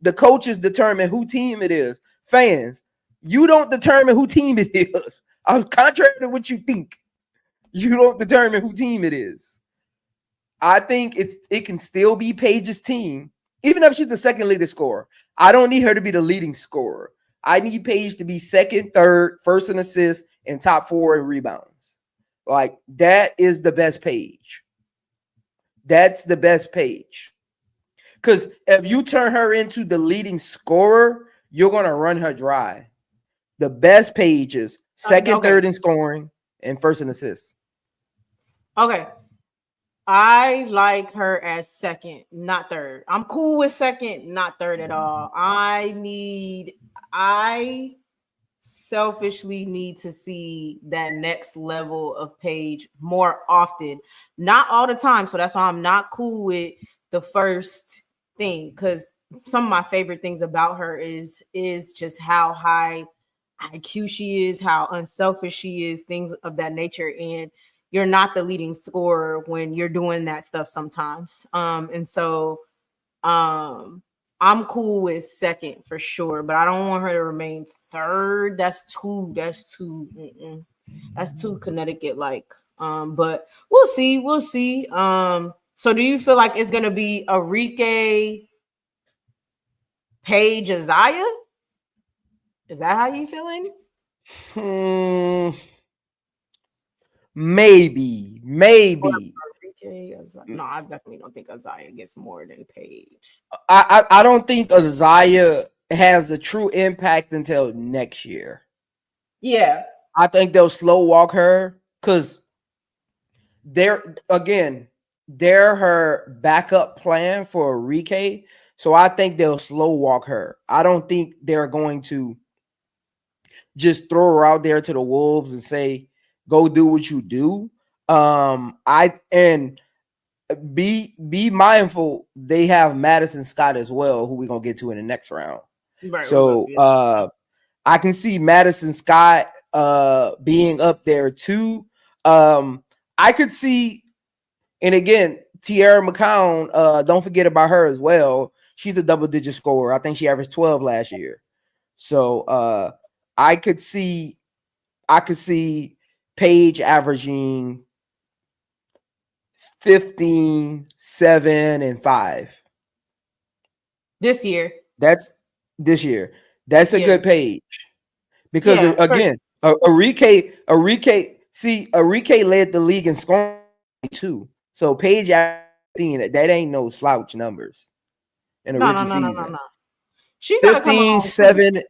the coaches determine who team it is. Fans, you don't determine who team it is. Contrary to what you think, you don't determine who team it is. I think it can still be Paige's team, even if she's the second leading scorer. I don't need her to be the leading scorer. I need Paige to be second, third, first in assists, and top 4 in rebounds. Like, that is the best Paige. That's the best Paige. Because if you turn her into the leading scorer, you're going to run her dry. The best Paige is second, third in scoring, and first in assists. Okay. I like her as second, not third. I'm cool with second, not third at all. I selfishly need to see that next level of Paige more often, not all the time. So that's why I'm not cool with the first thing, because some of my favorite things about her is just how high IQ she is, how unselfish she is, things of that nature. And you're not the leading scorer when you're doing that stuff sometimes. And so I'm cool with second for sure, but I don't want her to remain third. That's too Connecticut like. But we'll see. So do you feel like it's gonna be Arike, Paige, Isaiah? Is that how you feeling? Maybe. No, I definitely don't think Isaiah gets more than Paige. I don't think Isaiah has a true impact until next year. Yeah. I think they'll slow walk her because they're her backup plan for Arike. So I think they'll slow walk her. I don't think they're going to just throw her out there to the wolves and say, go do what you do. Be mindful they have Madison Scott as well, who we're gonna get to in the next round. Right, so I can see Madison Scott being up there too. I could see, and again, Tierra McCown, don't forget about her as well. She's a double-digit scorer. I think she averaged 12 last year. So I could see Paige averaging 15, 7, and 5 this year. That's this year. That's a good Paige because again, Arike led the league in scoring too. So Paige 15, that ain't no slouch numbers in a rookie season. No. She 15, 7.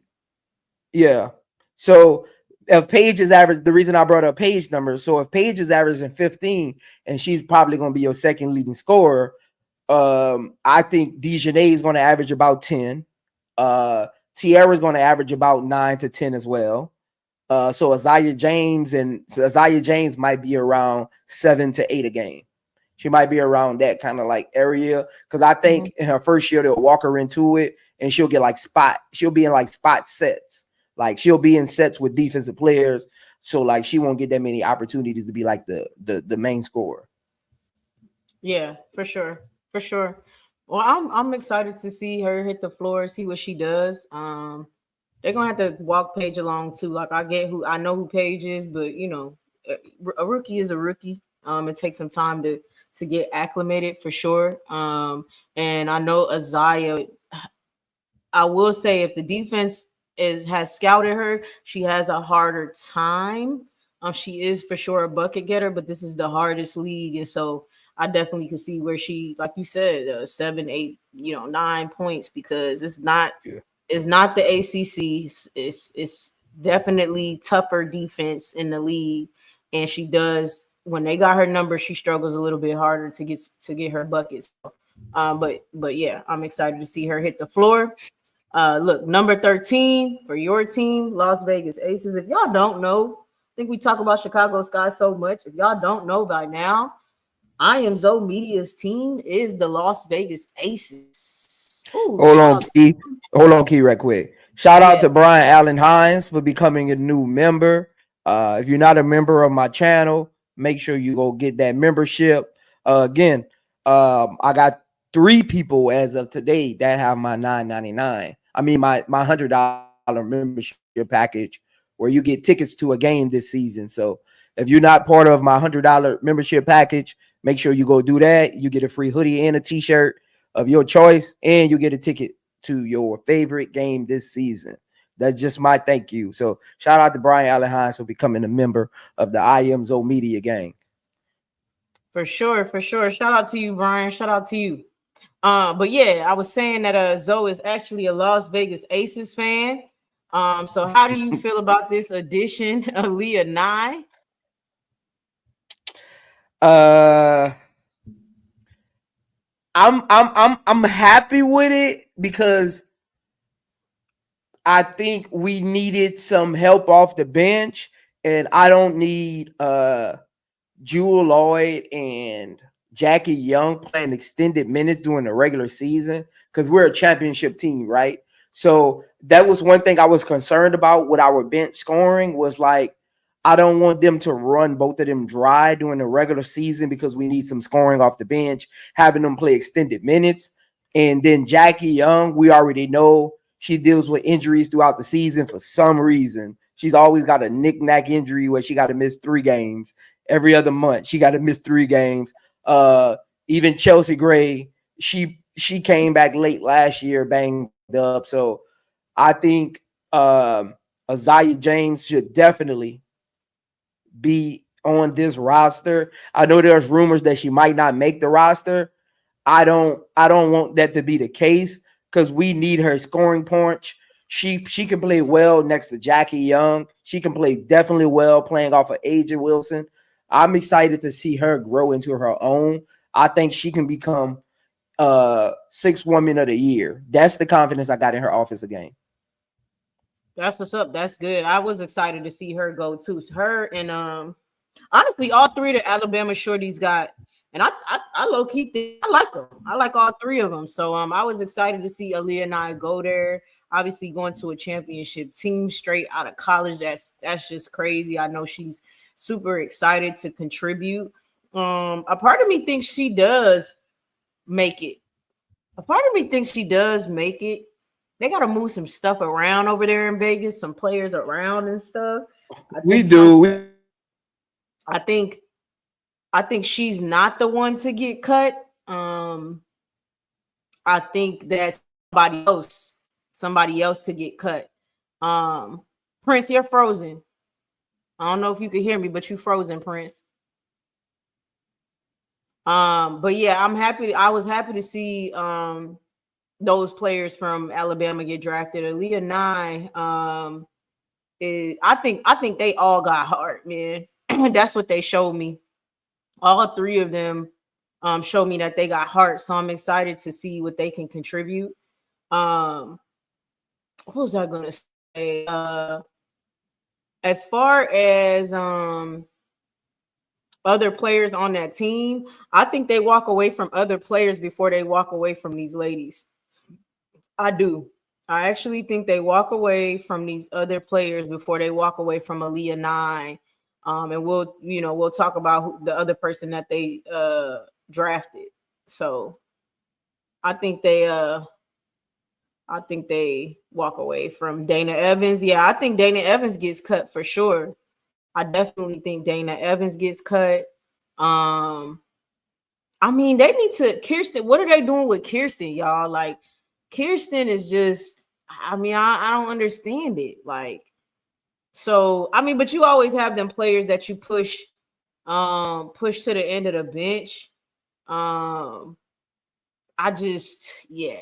Yeah. So if Paige is average, the reason I brought up Paige numbers. So if Paige is averaging 15 and she's probably going to be your second leading scorer, I think Dejanay is going to average about 10. Tierra is going to average about 9 to 10 as well. So Isaiah James might be around 7 to 8 a game. She might be around that kind of like area because I think in her first year they'll walk her into it and she'll get she'll be in like spot sets. Like she'll be in sets with defensive players, so like she won't get that many opportunities to be like the main scorer. Yeah, for sure. Well, I'm excited to see her hit the floor, see what she does. They're gonna have to walk Paige along too. Like I know who Paige is, but you know, a rookie is a rookie. It takes some time to get acclimated for sure. And I know Isaiah. I will say if the defense has scouted her, she has a harder time. She is for sure a bucket getter, but this is the hardest league, and so I definitely could see where she, like you said, 7, 8, 9 points because it's not the ACC. It's definitely tougher defense in the league, and she does when they got her number, she struggles a little bit harder to get her buckets. But yeah, I'm excited to see her hit the floor. Look, number 13 for your team, Las Vegas Aces. If y'all don't know, I think we talk about Chicago Sky so much. If y'all don't know by now, iamzomedia's team is the Las Vegas Aces. Ooh, Hold on, Key, right quick. Shout out to Brian Allen Hines for becoming a new member. If you're not a member of my channel, make sure you go get that membership. Again, I got 3 people as of today that have my $9.99. I mean my $100 membership package where you get tickets to a game this season. So if you're not part of my $100 membership package, make sure you go do that. You get a free hoodie and a t-shirt of your choice, and you get a ticket to your favorite game this season. That's just my thank you. So shout out to Brian Allen Hines for becoming a member of the iamzomedia gang. For sure. Shout out to you, Brian. Shout out to you. But yeah, I was saying that Zoe is actually a Las Vegas Aces fan. So how do you feel about this addition, Aaliyah Nye? I'm happy with it because I think we needed some help off the bench, and I don't need Jewel Lloyd and Jackie Young playing extended minutes during the regular season because we're a championship team, right? So that was one thing I was concerned about with our bench scoring was like I don't want them to run both of them dry during the regular season because we need some scoring off the bench, having them play extended minutes. And then Jackie Young, we already know she deals with injuries throughout the season for some reason. She's always got a knick-knack injury where she got to miss 3 games. Every other month, she got to miss 3 games. Even Chelsea Gray, she came back late last year, banged up. So I think Isaiah James should definitely be on this roster. I know there's rumors that she might not make the roster. I don't want that to be the case because we need her scoring punch. She can play well next to Jackie Young. She can play definitely well playing off of Aja Wilson. I'm excited to see her grow into her own. I think she can become 6th woman of the year. That's the confidence I got in her offensive game. That's what's up. That's good. I was excited to see her go too. Her and honestly, all 3 of the Alabama shorties got, and I low key think I like them. I like all 3 of them. So I was excited to see Aaliyah and I go there. Obviously, going to a championship team straight out of college. That's just crazy. I know she's super excited to contribute. A part of me thinks she does make it. A part of me thinks she does make it. They got to move some stuff around over there in Vegas, some players around and stuff. We do. I think she's not the one to get cut. I think that somebody else could get cut. Prince, you're frozen. I don't know if you could hear me, but you frozen, Prince. But yeah, I was happy to see those players from Alabama get drafted. Aaliyah Nye, I think they all got heart, man. That's what they showed me. All 3 of them showed me that they got heart. So I'm excited to see what they can contribute. What was I gonna say? As far as other players on that team, I think they walk away from other players before they walk away from these ladies. I do. I actually think they walk away from these other players before they walk away from Aaliyah Nye. And we'll talk about the other person that they drafted. So I think they walk away from Dana Evans. Yeah, I think Dana Evans gets cut for sure. I definitely think Dana Evans gets cut. I mean, they need to Kirsten. What are they doing with Kirsten, y'all? Like, Kirsten is just, I mean, I don't understand it. Like, so, I mean, but you always have them players that you push to the end of the bench. I just, yeah.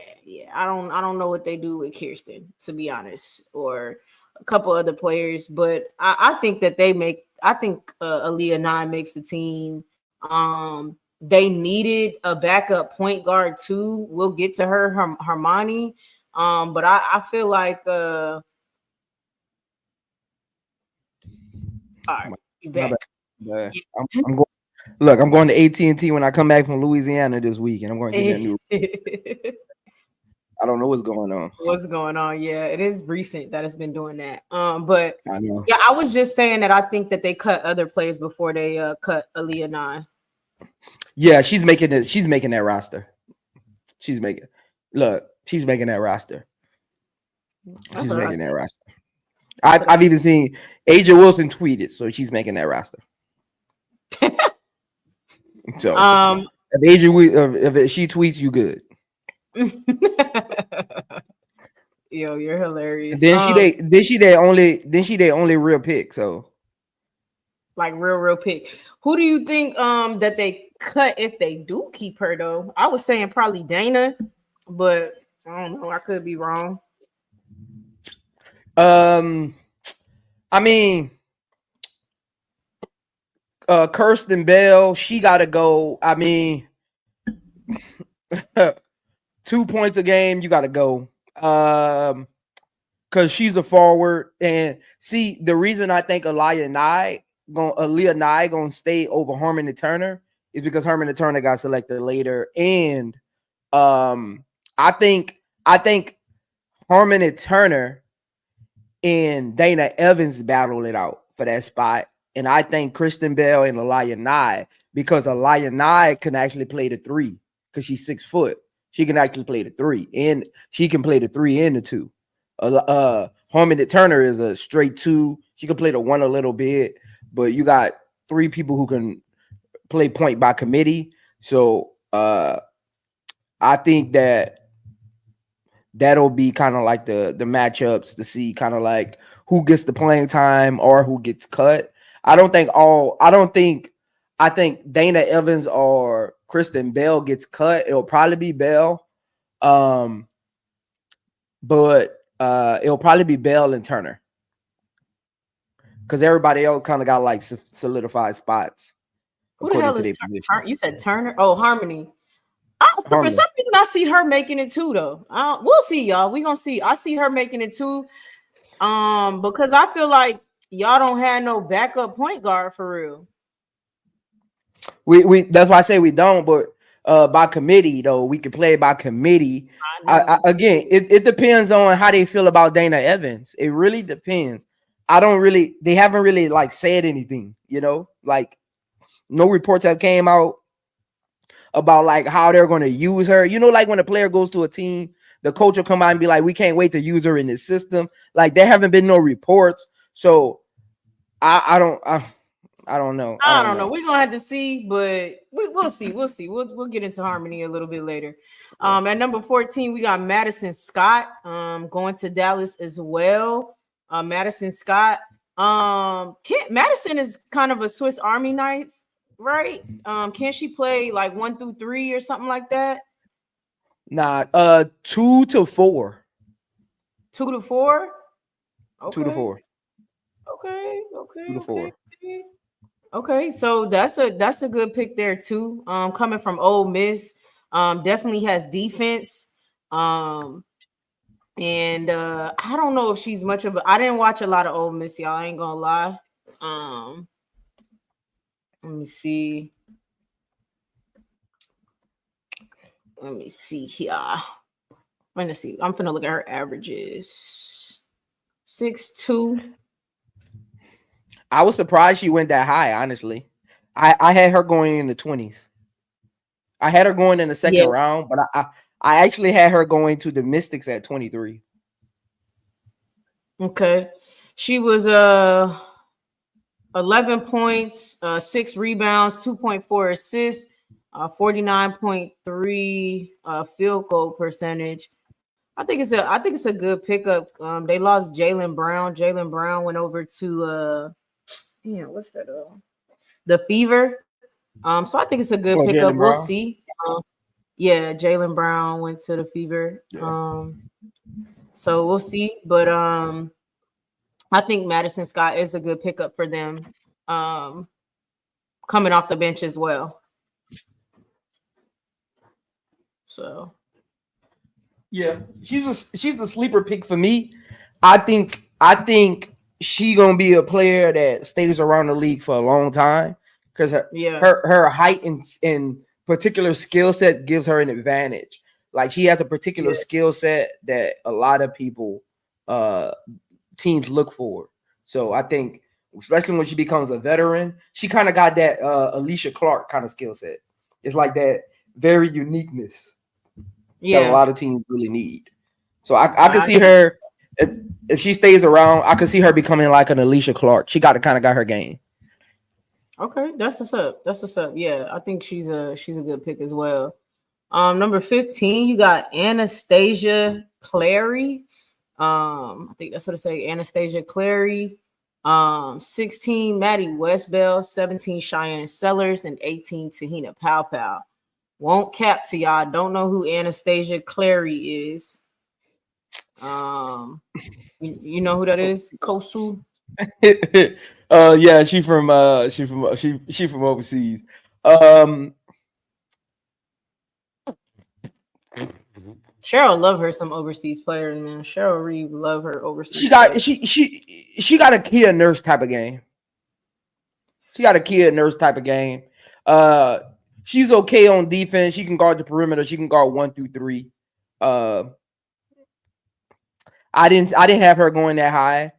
I don't know what they do with Kirsten, to be honest, or a couple other players, but I think that Aaliyah Nye makes the team. They needed a backup point guard too. We'll get to her, Hermione. But I feel like all right, you back. Yeah. I'm going. Look, I'm going to AT&T when I come back from Louisiana this week, and I'm going to get that new. I don't know what's going on. What's going on? Yeah, it is recent that it's been doing that. But I know. Yeah, I was just saying that I think that they cut other players before they cut Aaliyah Nye. Yeah, she's making it. She's making that roster. She's making that roster. She's making that roster. I've even seen Aja Wilson tweet it, so she's making that roster. So if she tweets, you good. Yo, you're hilarious. Then she their only real pick. So like real pick. Who do you think that they cut if they do keep her though? I was saying probably Dana, but I don't know. I could be wrong. I mean, Kirsten Bell, she got to go. I mean, 2 points a game, you got to go. Because she's a forward. And see, the reason I think Aaliyah Nye gonna stay over Harmon and Turner is because Harmon and Turner got selected later. And I think Harmon and Turner and Dana Evans battle it out for that spot. And I think Kristen Bell and Aliyah Nye, because Aliyah Nye can actually play the 3 because she's 6 foot. She can actually play the 3, and she can play the 3 and the 2. Harmony Turner is a straight 2. She can play the 1 a little bit, but you got 3 people who can play point by committee. So I think that'll be kind of like the matchups to see kind of like who gets the playing time or who gets cut. I think Dana Evans or Kristen Bell gets cut. It'll probably be Bell. But it'll probably be Bell and Turner. Because everybody else kind of got like solidified spots. Who the hell is Turner? You said Turner? Oh, Harmony. For some reason, I see her making it too, though. We'll see, y'all. We're gonna see. I see her making it too. Because I feel like y'all don't have no backup point guard for real. We that's why I say we don't, but by committee though, we can play by committee. Again, it depends on how they feel about Dana Evans. It really depends. They haven't really like said anything, like no reports have came out about like how they're going to use her. Like when a player goes to a team, the coach will come out and be like, we can't wait to use her in this system. Like there haven't been no reports. So I don't know. I don't know. We're gonna have to see, but we'll see. We'll get into Harmony a little bit later. At number 14, we got Madison Scott going to Dallas as well. Madison Scott. Madison is kind of a Swiss Army knife, right? Can she play like 1 through 3 or something like that? Nah, 2 to 4. 2 to 4? Okay. 2 to 4. Okay. 2 to 4. Okay, so that's a good pick there too. Coming from Ole Miss, definitely has defense. And I don't know if she's much of I didn't watch a lot of Ole Miss, y'all. I ain't gonna lie. Let me see. Let me see here. Let me see. I'm gonna look at her averages. 6'2". I was surprised she went that high, honestly. I had her going in the 20s. I had her going in the second round, but I actually had her going to the Mystics at 23. Okay. She was 11 points, 6 rebounds, 2.4 assists, 49.3 field goal percentage. I think it's a good pickup. They lost Jaylen Brown. Jaylen Brown went over to what's that? The Fever. So I think it's a good pickup. We'll see. Jaylen Brown went to the Fever. Yeah. So we'll see. But I think Madison Scott is a good pickup for them. Coming off the bench as well. So yeah, she's a sleeper pick for me. I think she gonna be a player that stays around the league for a long time because her height and particular skill set gives her an advantage. Like she has a particular skill set that a lot of people teams look for. So I think, especially when she becomes a veteran, she kind of got that Alicia Clark kind of skill set. It's like that very uniqueness that a lot of teams really need. So I can see her. If she stays around, I could see her becoming like an Alicia Clark. She got her game. Okay, that's what's up. Yeah, I think she's a good pick as well. Number 15, you got Anastasia Clary. I think that's what it say. Anastasia Clary. 16, Maddie Westbell. 17, Cheyenne Sellers, and 18, Tahina Powpow. Won't cap to y'all. Don't know who Anastasia Clary is. You know who that is? Kosu. Yeah, she from overseas. Cheryl love her some overseas players, man. Cheryl Reeve love her overseas. She got a Kia Nurse type of game. She's okay on defense. She can guard the perimeter. She can guard 1 through 3. I didn't have her going that high.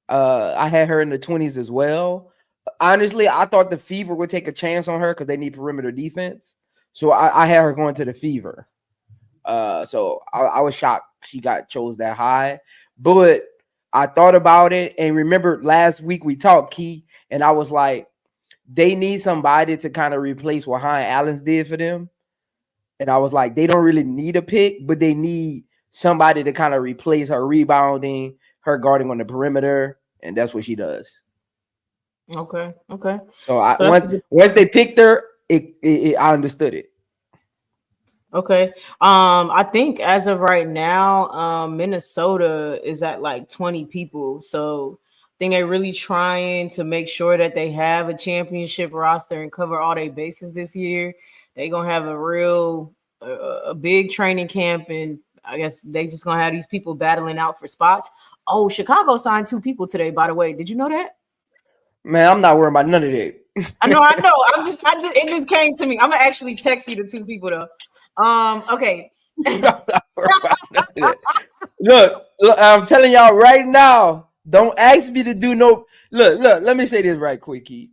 I had her in the 20s as well. Honestly, I thought the Fever would take a chance on her because they need perimeter defense. So I had her going to the Fever. So I was shocked she got chose that high. But I thought about it and remember last week we talked, Key, and I was like, they need somebody to kind of replace what Hine Allen's did for them. And I was like, they don't really need a pick, but they need somebody to kind of replace her rebounding, her guarding on the perimeter, and that's what she does. Okay. So once they picked her, I understood it. Okay. I think as of right now, Minnesota is at like 20 people. So I think they're really trying to make sure that they have a championship roster and cover all their bases this year. They're gonna have a big training camp, and I guess they just gonna have these people battling out for spots. Oh, Chicago signed 2 people today, by the way. Did you know that? Man, I'm not worried about none of that. I know. It just came to me. I'm gonna actually text you the 2 people though. Okay. Look, I'm telling y'all right now, don't ask me to do no. Look, let me say this right quick, Key.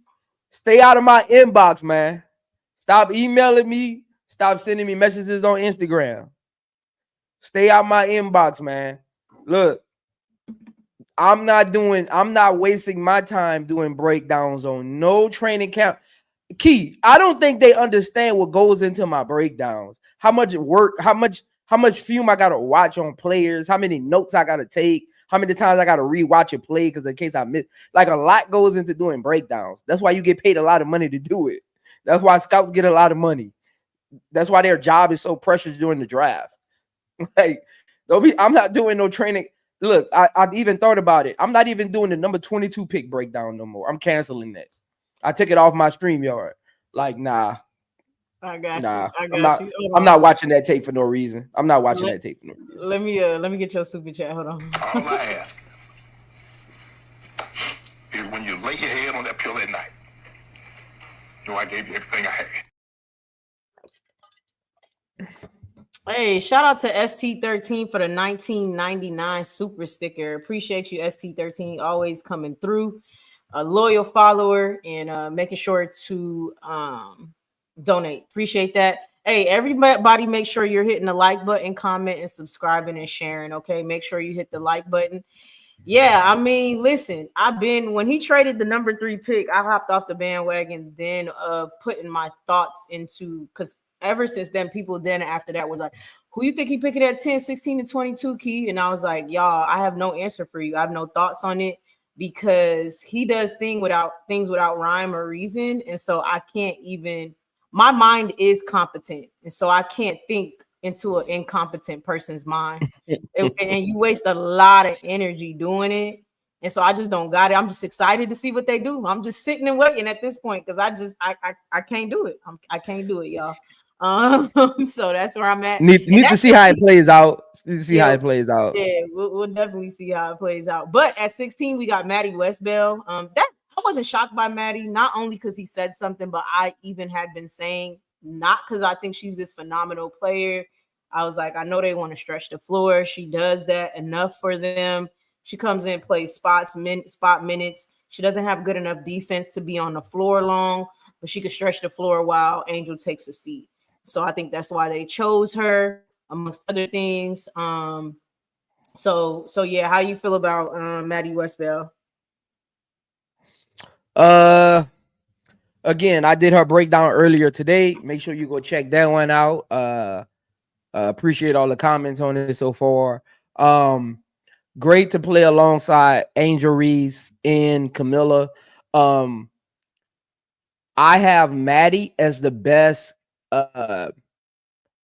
Stay out of my inbox, man. Stop emailing me. Stop sending me messages on Instagram. Stay out my inbox, man. Look, I'm not wasting my time doing breakdowns on no training camp. Key, I don't think they understand what goes into my breakdowns. How much work, how much film I gotta watch on players, how many notes I gotta take, how many times I gotta rewatch a play because in case I miss. Like a lot goes into doing breakdowns. That's why you get paid a lot of money to do it. That's why scouts get a lot of money. That's why their job is so precious during the draft. Like, I'm not doing no training. Look, I even thought about it. I'm not even doing the number 22 pick breakdown no more. I'm canceling that. I took it off my StreamYard. Like, nah. I got you. I'm not watching that tape for no reason. I'm not watching that tape for no reason. Let me get your super chat. Hold on. All I ask is when you lay your head on that pillow at night, know I gave you everything I had. Hey, shout out to ST13 for the 1999 super sticker. Appreciate you, ST13, always coming through. A loyal follower and making sure to donate. Appreciate that. Hey, everybody, make sure you're hitting the like button, comment, and subscribing and sharing. Okay, make sure you hit the like button. Yeah, I mean, listen, when he traded the number 3 pick, I hopped off the bandwagon then of putting my thoughts into, because ever since then, people then after that was like, who you think he picking at 10, 16, and 22, Key? And I was like, y'all, I have no answer for you. I have no thoughts on it because he does things without rhyme or reason. And so I can't even, my mind is competent. And so I can't think into an incompetent person's mind. And you waste a lot of energy doing it. And so I just don't got it. I'm just excited to see what they do. I'm just sitting and waiting at this point because I can't do it. I can't do it, y'all. So that's where I'm at. Need to see how it plays out. How it plays out. Yeah, we'll definitely see how it plays out. But at 16, we got Maddie Westbell. That I wasn't shocked by Maddie, not only because he said something, but I even had been saying not because I think she's this phenomenal player. I was like, I know they want to stretch the floor. She does that enough for them. She comes in, plays spot minutes. She doesn't have good enough defense to be on the floor long, but she can stretch the floor while Angel takes a seat. So I think that's why they chose her, amongst other things. So yeah, how you feel about Maddie Westbell? Again, I did her breakdown earlier today. Make sure you go check that one out. Appreciate all the comments on it so far. Great to play alongside Angelreese and Camilla. I have Maddie as the best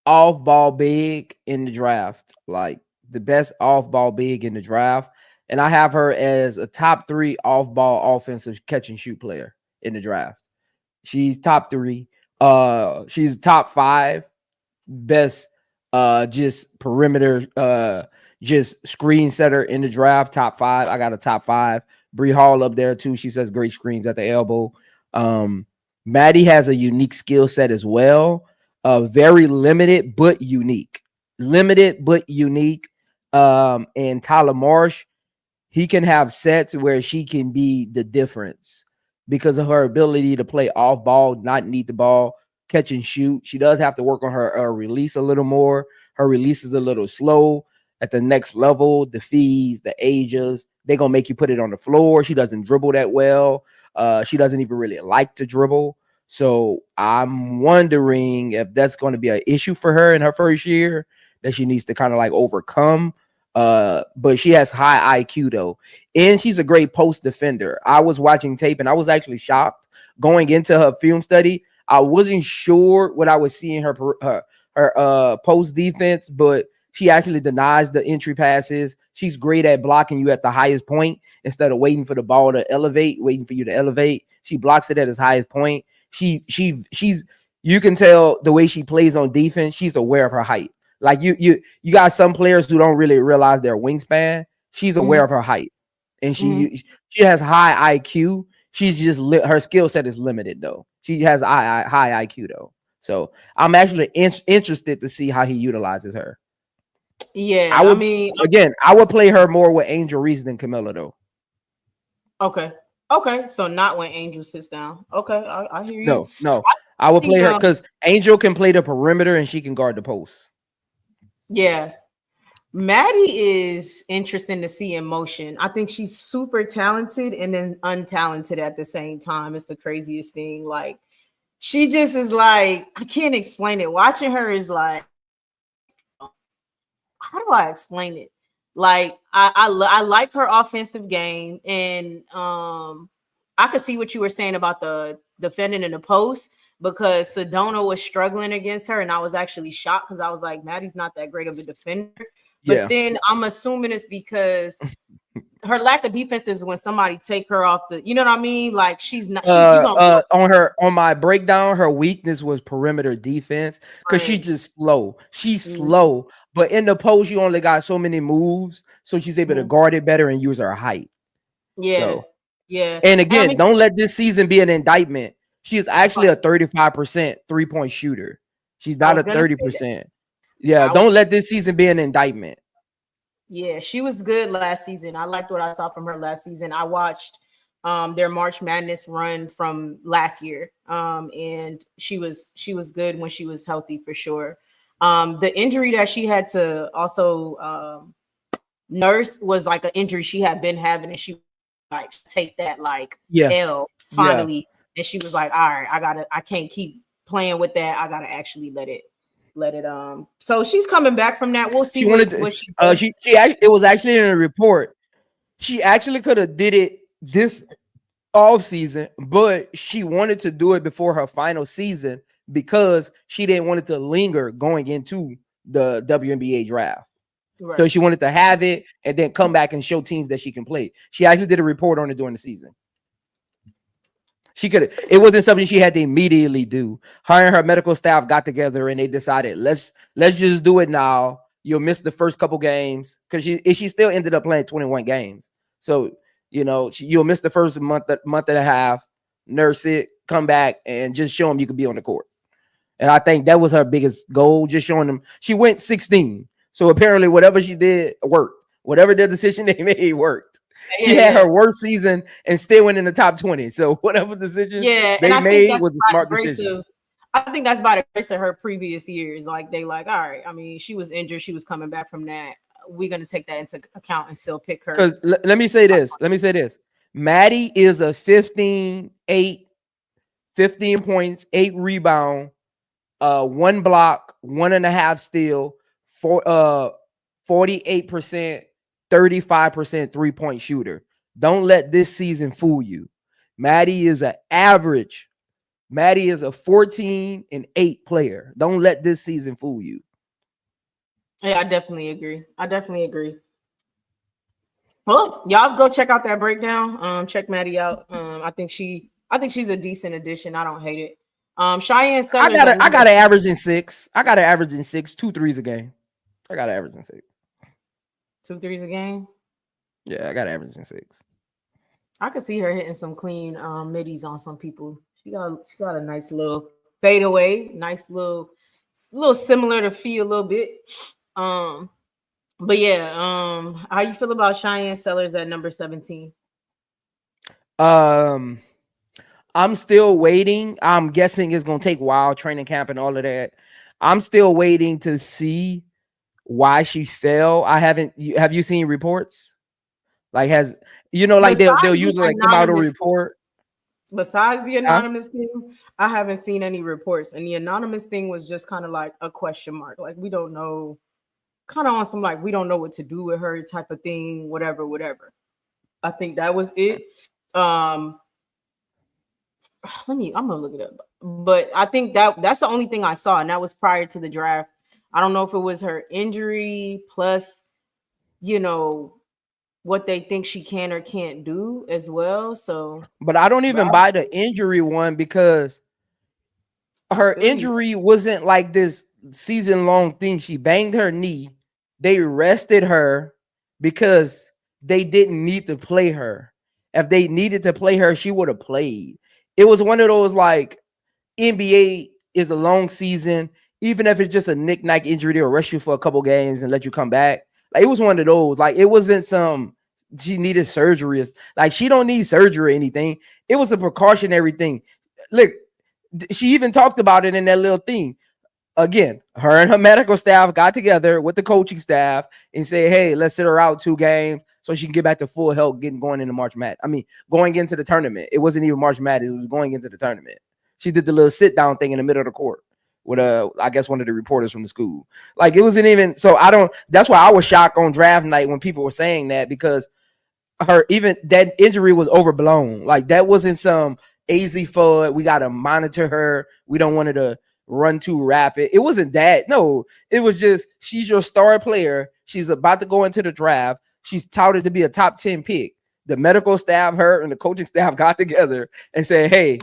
off-ball big in the draft, like the best off-ball big in the draft. And I have her as a top 3 off-ball offensive catch and shoot player in the draft. She's top 3. She's top 5 best just perimeter just screen setter in the draft. Top 5. I got a top 5. Bree Hall up there too. She says great screens at the elbow. Maddie has a unique skill set as well. Very limited but unique. And Tyler Marsh, he can have sets where she can be the difference because of her ability to play off ball, not need the ball, catch and shoot. She does have to work on her release a little more. Her release is a little slow at the next level. The fees, the ages, they're going to make you put it on the floor. She doesn't dribble that well. She doesn't even really like to dribble. So I'm wondering if that's going to be an issue for her in her first year that she needs to kind of like overcome. But she has high IQ though, and she's a great post defender. I was watching tape and I was actually shocked going into her film study. I wasn't sure what I was seeing her post defense, but she actually denies the entry passes. She's great at blocking you at the highest point instead of waiting for the ball to waiting for you to elevate. She blocks it at its highest point. She's you can tell the way she plays on defense. She's aware of her height. Like you got some players who don't really realize their wingspan. She's aware of her height, and she has high IQ. She's just her skill set is limited though. She has high IQ though. So I'm actually interested to see how he utilizes her. Yeah, I would play her more with Angelreese than Camilla though. Okay. So not when Angel sits down. Okay, I hear you. No. I would play her because Angel can play the perimeter and she can guard the post. Yeah. Maddie is interesting to see in motion. I think she's super talented and then untalented at the same time. It's the craziest thing. Like, she just is like, I can't explain it. Watching her is like, how do I explain it? Like, I like her offensive game, and I could see what you were saying about the defending in the post, because Sedona was struggling against her, and I was actually shocked because I was like, Maddie's not that great of a defender. But then I'm assuming it's because her lack of defense is when somebody take her off the, you know what I mean? Like, she's not on my breakdown, her weakness was perimeter defense because she's just slow. She's slow, but in the post, you only got so many moves, so she's able to guard it better and use her height. Yeah. And again, don't let this season be an indictment. She is actually a 35% 3-point shooter. She's not a 30%. Yeah, don't let this season be an indictment. Yeah, she was good last season. I liked what I saw from her last season. I watched their March Madness run from last year. And she was good when she was healthy for sure. The injury that she had to also nurse was like an injury she had been having, and she like take that L finally. Yeah. And she was like, all right, I can't keep playing with that. I gotta actually let it so she's coming back from that. We'll see what she it was actually in a report. She actually could have did it this off season, but she wanted to do it before her final season because she didn't want it to linger going into the WNBA draft. Right. So she wanted to have it and then come back and show teams that she can play. She actually did a report on it during the season. It wasn't something she had to immediately do. Her and her medical staff got together and they decided, let's just do it now. You'll miss the first couple games because she still ended up playing 21 games. So, you'll miss the first month and a half, nurse it, come back, and just show them you could be on the court. And I think that was her biggest goal, just showing them. She went 16. So apparently whatever she did worked. Whatever the decision they made worked. She had her worst season and still went in the top 20. So whatever decision they made was a smart decision. I think that's by the grace of her previous years. Like, they all right. I mean, she was injured. She was coming back from that. We're going to take that into account and still pick her. Because let me say this. Maddie is a 15 points, 8 rebound, 1 block, 1.5 steal, 48%. 35% 3-point shooter. Don't let this season fool you. Maddie is a 14-8 player. Don't let this season fool you. Yeah, I definitely agree. Well, y'all go check out that breakdown. Check Maddie out. I think she's a decent addition. I don't hate it. Cheyenne Sellers. I got an averaging 6. 2 threes a game. I got an averaging 6. 2 threes a game. Yeah, I got averaging 6. I could see her hitting some clean middies on some people. She got a nice little fadeaway, nice little similar to Fee a little bit. But yeah, how you feel about Cheyenne Sellers at number 17? I'm still waiting. I'm guessing it's gonna take a while, training camp and all of that. I'm still waiting to see why she fell. I haven't. Have you seen reports? Like, has like they'll Besides the usually like come out a anonymous report. Besides the Huh? anonymous thing, I haven't seen any reports. And the anonymous thing was just kind of like a question mark. Like we don't know, kind of on some like we don't know what to do with her type of thing, whatever, whatever. I think that was it. Um I'm gonna look it up. But I think that's the only thing I saw, and that was prior to the draft. I don't know if it was her injury plus, you know, what they think she can or can't do as well. So But I don't but even buy the injury one because I her feel you. injury wasn't like this season long thing. She banged her knee. They rested her because they didn't need to play her. If they needed to play her, she would have played. It was one of those like NBA is a long season. Even if it's just a knick-knack injury, they'll rush you for a couple games and let you come back. Like it was one of those. Like it wasn't some she needed surgery. Like she don't need surgery or anything. It was a precautionary thing. Look, she even talked about it in that little thing. Again, her and her medical staff got together with the coaching staff and said, hey, let's sit her out 2 games so she can get back to full health going into March Madness. I mean, going into the tournament. It wasn't even March Madness. It was going into the tournament. She did the little sit down thing in the middle of the court with I guess one of the reporters from the school. Like it wasn't even so that's why I was shocked on draft night when people were saying that, because even that injury was overblown. Like that wasn't some easy for we gotta monitor her. We don't want her to run too rapid. It wasn't that. No, it was just she's your star player. She's about to go into the draft. She's touted to be a top 10 pick. The medical staff, her and the coaching staff got together and said, hey,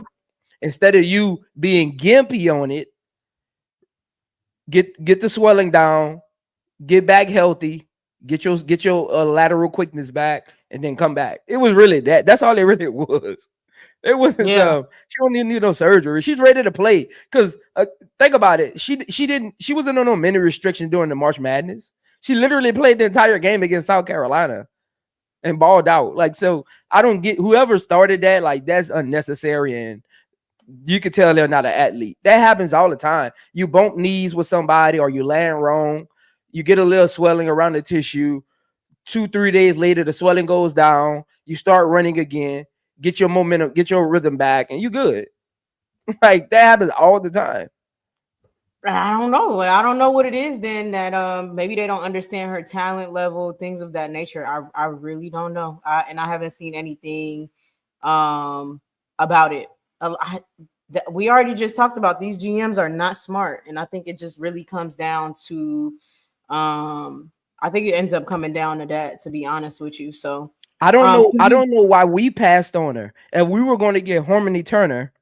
instead of you being gimpy on it, get the swelling down, get back healthy, get your lateral quickness back, and then come back. It was really that. That's all it really was. It wasn't Yeah. she don't even need no surgery. She's ready to play. Because think about it. She wasn't on no mini restriction during the March Madness. She literally played the entire game against South Carolina and balled out. Like, so I don't get whoever started that. Like, that's unnecessary, and you could tell they're not an athlete. That happens all the time. You bump knees with somebody or you land wrong. You get a little swelling around the tissue. 2-3 days later, the swelling goes down. You start running again. Get your momentum, get your rhythm back, and you good. Like that happens all the time. I don't know. I don't know what it is then that maybe they don't understand her talent level, things of that nature. I really don't know. And I haven't seen anything about it. We already just talked about these GMs are not smart, and I think it just really comes down to I think it ends up coming down to that, to be honest with you. So I don't know. I don't know why we passed on her, and we were going to get Harmony Turner.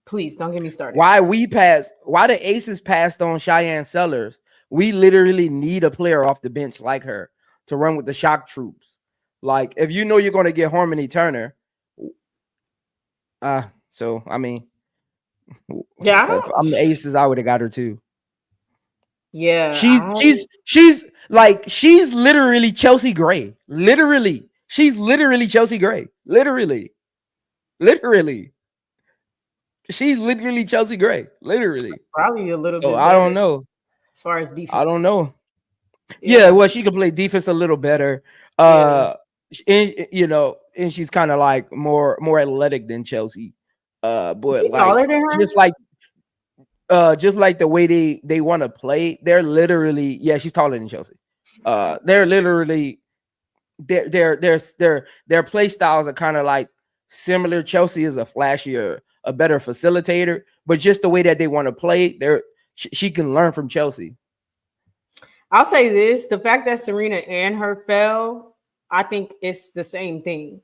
Please don't get me started. Why the Aces passed on Cheyenne Sellers? We literally need a player off the bench like her to run with the shock troops. Like, if you know you're going to get Harmony Turner, so I mean, Yeah, if I'm the Aces, I would have got her too. Yeah, she's literally Chelsea Gray. Literally, she's literally Chelsea Gray. Literally. She's literally Chelsea Gray. Literally. probably a little bit. I don't know. As far as defense, I don't know. Yeah, well, she can play defense a little better. And she's kind of like more athletic than Chelsea. But she's like taller than her. just like the way they want to play, they're literally she's taller than Chelsea. They're literally their play styles are kind of like similar. Chelsea is a flashier, a better facilitator, but just the way that they want to play, she can learn from Chelsea. I'll say this: the fact that Serena and her fell, I think it's the same thing.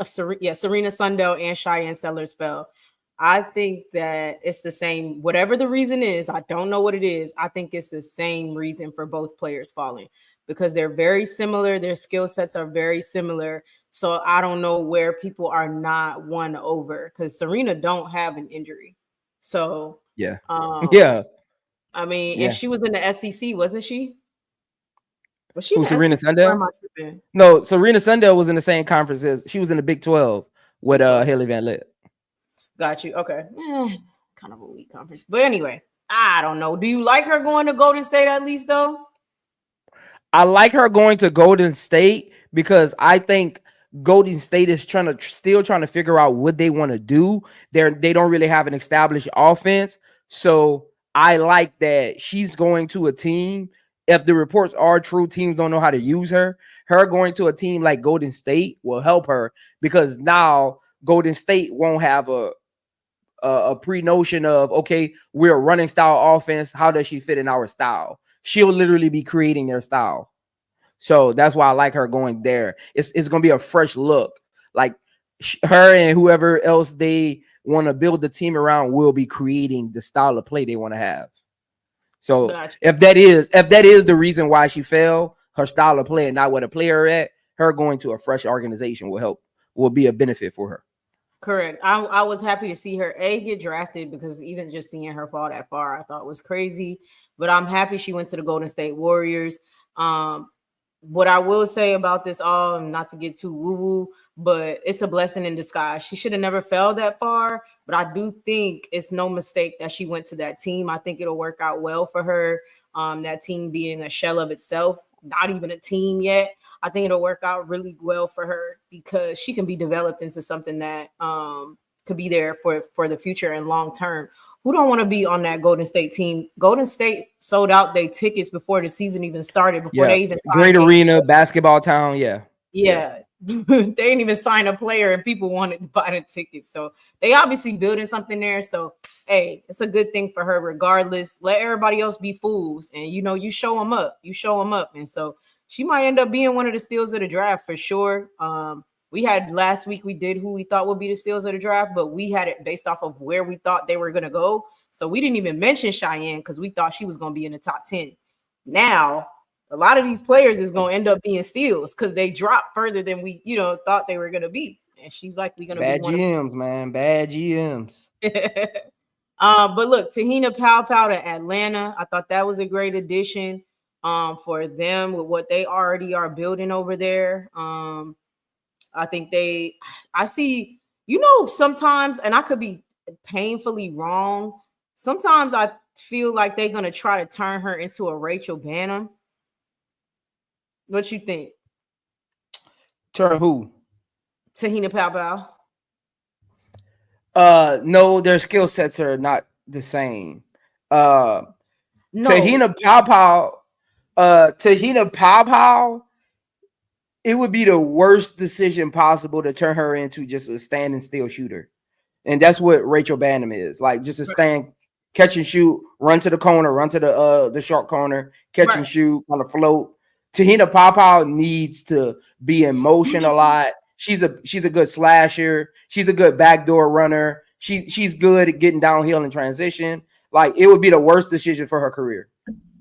Serena Sundell and Cheyenne Sellers fell. I think that it's the same. Whatever the reason is, I don't know what it is. I think it's the same reason for both players falling, because they're very similar. Their skill sets are very similar. So I don't know where people are not won over, because Serena don't have an injury. So yeah. I mean, and she was in the SEC, wasn't she? Was she Serena Sundell? No, Serena Sundell was in the same conference as she was in the Big 12 with Hailey Van Lith. Got you. Okay. Kind of a weak conference. But anyway, I don't know. Do you like her going to Golden State at least though? I like her going to Golden State because I think Golden State is still trying to figure out what they want to do. They don't really have an established offense. So I like that she's going to a team. If the reports are true, teams don't know how to use her. Her going to a team like Golden State will help her because now Golden State won't have a pre-notion of, okay, we're a running style offense. How does she fit in our style? She'll literally be creating their style. So that's why I like her going there. It's going to be a fresh look. Like her and whoever else they want to build the team around will be creating the style of play they want to have. So Gotcha. if that is the reason why she fell, her style of play and not what a player at, her going to a fresh organization will be a benefit for her. Correct. I was happy to see her get drafted because even just seeing her fall that far, I thought was crazy. But I'm happy she went to the Golden State Warriors. What I will say about this all, not to get too woo-woo, but it's a blessing in disguise. She should have never fell that far, but I do think it's no mistake that she went to that team. I think it'll work out well for her. That team being a shell of itself, not even a team yet. I think it'll work out really well for her because she can be developed into something that could be there for the future and long term. Who don't want to be on that Golden State team? Golden State sold out their tickets before the season even started, before they even Great arena, basketball town. Yeah. They didn't even sign a player and people wanted to buy the tickets. So they obviously building something there. So, hey, it's a good thing for her regardless. Let everybody else be fools. And, you show them up. And so she might end up being one of the steals of the draft for sure. We had last week, we did who we thought would be the steals of the draft, but we had it based off of where we thought they were going to go. So we didn't even mention Cheyenne because we thought she was going to be in the top 10. Now, a lot of these players is going to end up being steals because they dropped further than we, thought they were going to be. And she's likely going to be bad GMs, man. Bad GMs. But look, Tahina Powell to Atlanta. I thought that was a great addition for them with what they already are building over there. I think I see, sometimes, and I could be painfully wrong. Sometimes I feel like they're going to try to turn her into a Rachel Bannum. What you think? Turn who? Tahina Powell. No, their skill sets are not the same. No. Tahina Powell, it would be the worst decision possible to turn her into just a stand and still shooter. And that's what Rachel Bannum is. Like just a stand, catch and shoot, run to the corner, run to the short corner, catch and shoot, on the float. Tahina Powell needs to be in motion a lot. She's a good slasher. She's a good backdoor runner. She's good at getting downhill in transition. Like it would be the worst decision for her career.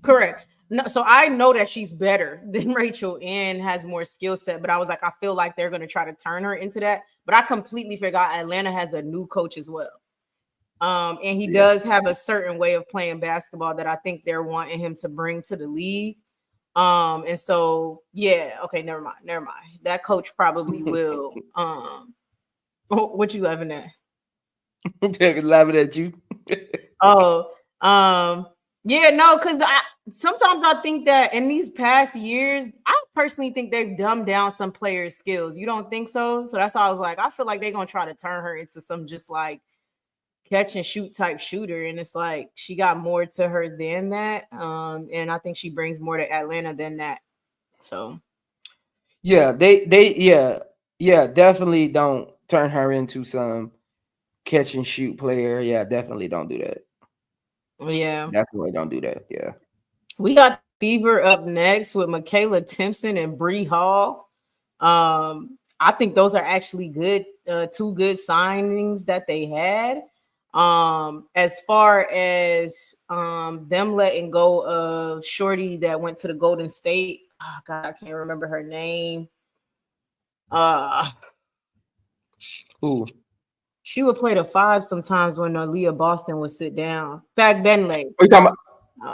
Correct. No, so I know that she's better than Rachel and has more skill set, but I was like, I feel like they're going to try to turn her into that. But I completely forgot Atlanta has a new coach as well. And he does have a certain way of playing basketball that I think they're wanting him to bring to the league. And so, okay, never mind. That coach probably will. What you laughing at? Laughing at you. Because sometimes I think that in these past years, I personally think they've dumbed down some players' skills. You don't think so? So that's why I was like, I feel like they're gonna try to turn her into some just like catch and shoot type shooter, and it's like she got more to her than that. And I think she brings more to Atlanta than that. So definitely don't turn her into some catch and shoot player. Yeah, definitely don't do that. Yeah, definitely don't do that. Yeah, we got Fever up next with Michaela Timpson and Bree Hall. I think those are actually good, two good signings that they had. As far as them letting go of Shorty that went to the Golden State. Oh God, I can't remember her name. Who? She would play the 5 sometimes when Leah Boston would sit down. Fag Benley. Are you talking about?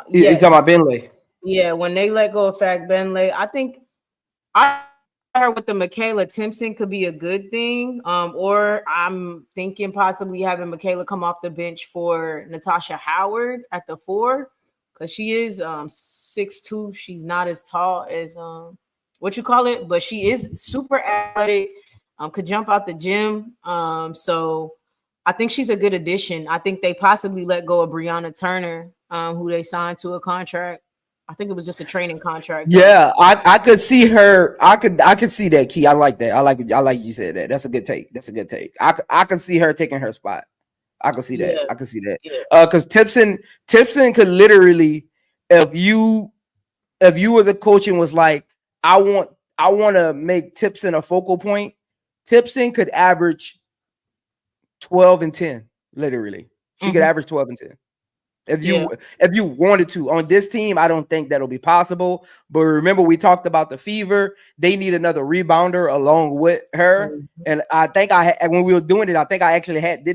You talking about Benley? Yeah, when they let go of Fag Benley, I think her with the Michaela Timpson could be a good thing. Or I'm thinking possibly having Michaela come off the bench for Natasha Howard at the 4, because she is 6'2". She's not as tall as what you call it, but she is super athletic. Could jump out the gym. So I think she's a good addition. I think they possibly let go of Brianna Turner, who they signed to a contract. I think it was just a training contract. Yeah, I could see her. I could see that, Key. I like that. I like you said that. That's a good take. That's a good take. I could see her taking her spot. I could see that. Yeah. I could see that. Yeah. Because Timpson could literally, if you were the coach and was like, I want to make Timpson a focal point, Timpson could average 12 and 10. Literally, she could average 12 and 10. If you wanted to. On this team, I don't think that'll be possible. But remember, we talked about the Fever. They need another rebounder along with her. And I think when we were doing it, I think I actually had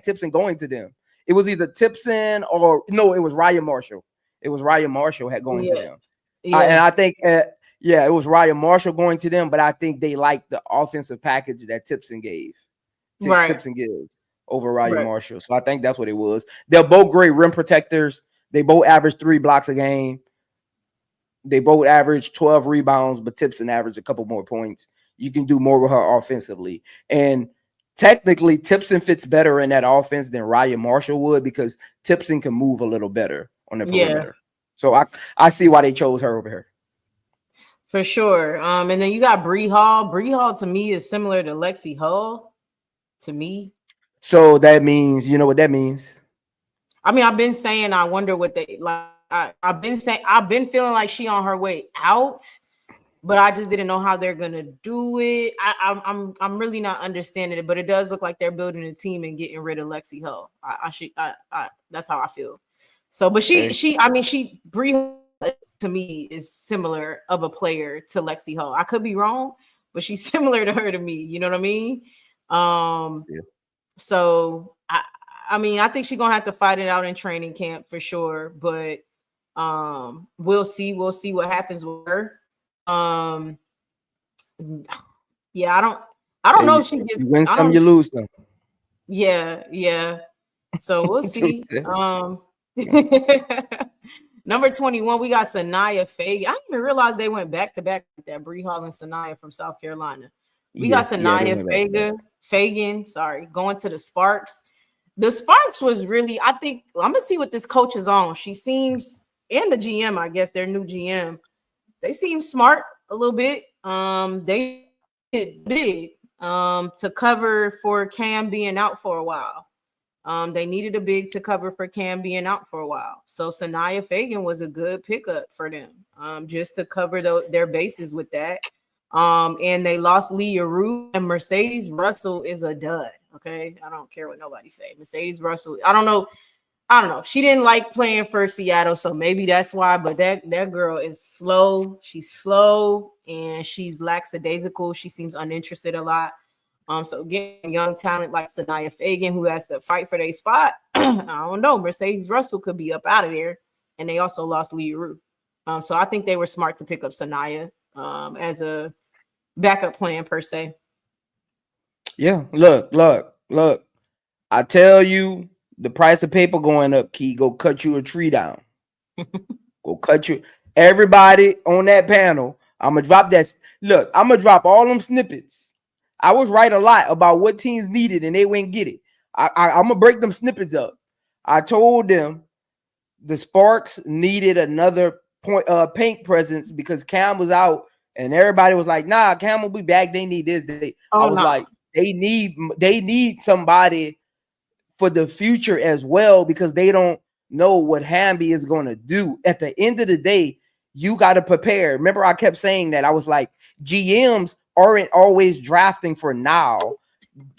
Timpson going to them. It was either Timpson or no, it was Ryan Marshall. It was Ryan Marshall had going to them. Yeah. And I think it was Ryan Marshall going to them, but I think they liked the offensive package that Timpson gave. Timpson gives over Ryan Marshall. So I think that's what it was. They're both great rim protectors. They both average 3 blocks a game. They both average 12 rebounds, but Timpson averaged a couple more points. You can do more with her offensively. And technically, Timpson fits better in that offense than Ryan Marshall would, because Timpson can move a little better on the perimeter. So I see why they chose her over here. For sure. And then you got Bree Hall. Bree Hall to me is similar to Lexi Hull. To me. So that means, you know what that means? I mean, I've been saying I wonder what they like. I've been feeling like she on her way out, but I just didn't know how they're gonna do it. I'm really not understanding it, but it does look like they're building a team and getting rid of Lexi Hull. That's how I feel. So, but Bree to me is similar of a player to Lexi Hull. I could be wrong, but she's similar to her to me. You know what I mean? So I mean, I think she's gonna have to fight it out in training camp for sure, but we'll see what happens with her. I don't know if she gets, you win some, you lose some. Yeah. So we'll see. Number 21, we got Sanaya Fagan. I didn't even realize they went back to back with that. Bree Hall and Sanaya from South Carolina. We got Sanaya Fagan, going to the Sparks. The Sparks was really, I think, I'm gonna see what this coach is on. She seems, and the GM, I guess, their new GM, they seem smart a little bit. They did big to cover for Cam being out for a while. They needed a big to cover for Cam being out for a while. So Sanaya Fagan was a good pickup for them, just to cover their bases with that. And they lost Leah Rue, and Mercedes Russell is a dud. Okay, I don't care what nobody say. Mercedes Russell, I don't know. She didn't like playing for Seattle, so maybe that's why. But that girl is slow. She's slow and she's lackadaisical. She seems uninterested a lot. So getting young talent like Sanaya Fagan, who has to fight for their spot, I don't know. Mercedes Russell could be up out of there, and they also lost Leah Rue. So I think they were smart to pick up Sanaya as a backup plan per se. Yeah, look. I tell you, the price of paper going up, Key. Go cut you a tree down. Go cut you. Everybody on that panel, I'm gonna drop that. Look, I'm gonna drop all them snippets. I was right a lot about what teams needed, and they wouldn't get it. I'm gonna break them snippets up. I told them the Sparks needed another paint presence because Cam was out, and everybody was like, "Nah, Cam will be back. They need this." Like, they need somebody for the future as well, because they don't know what Hamby is going to do. At the end of the day, you got to prepare. Remember, I kept saying that. I was like, GMs aren't always drafting for now.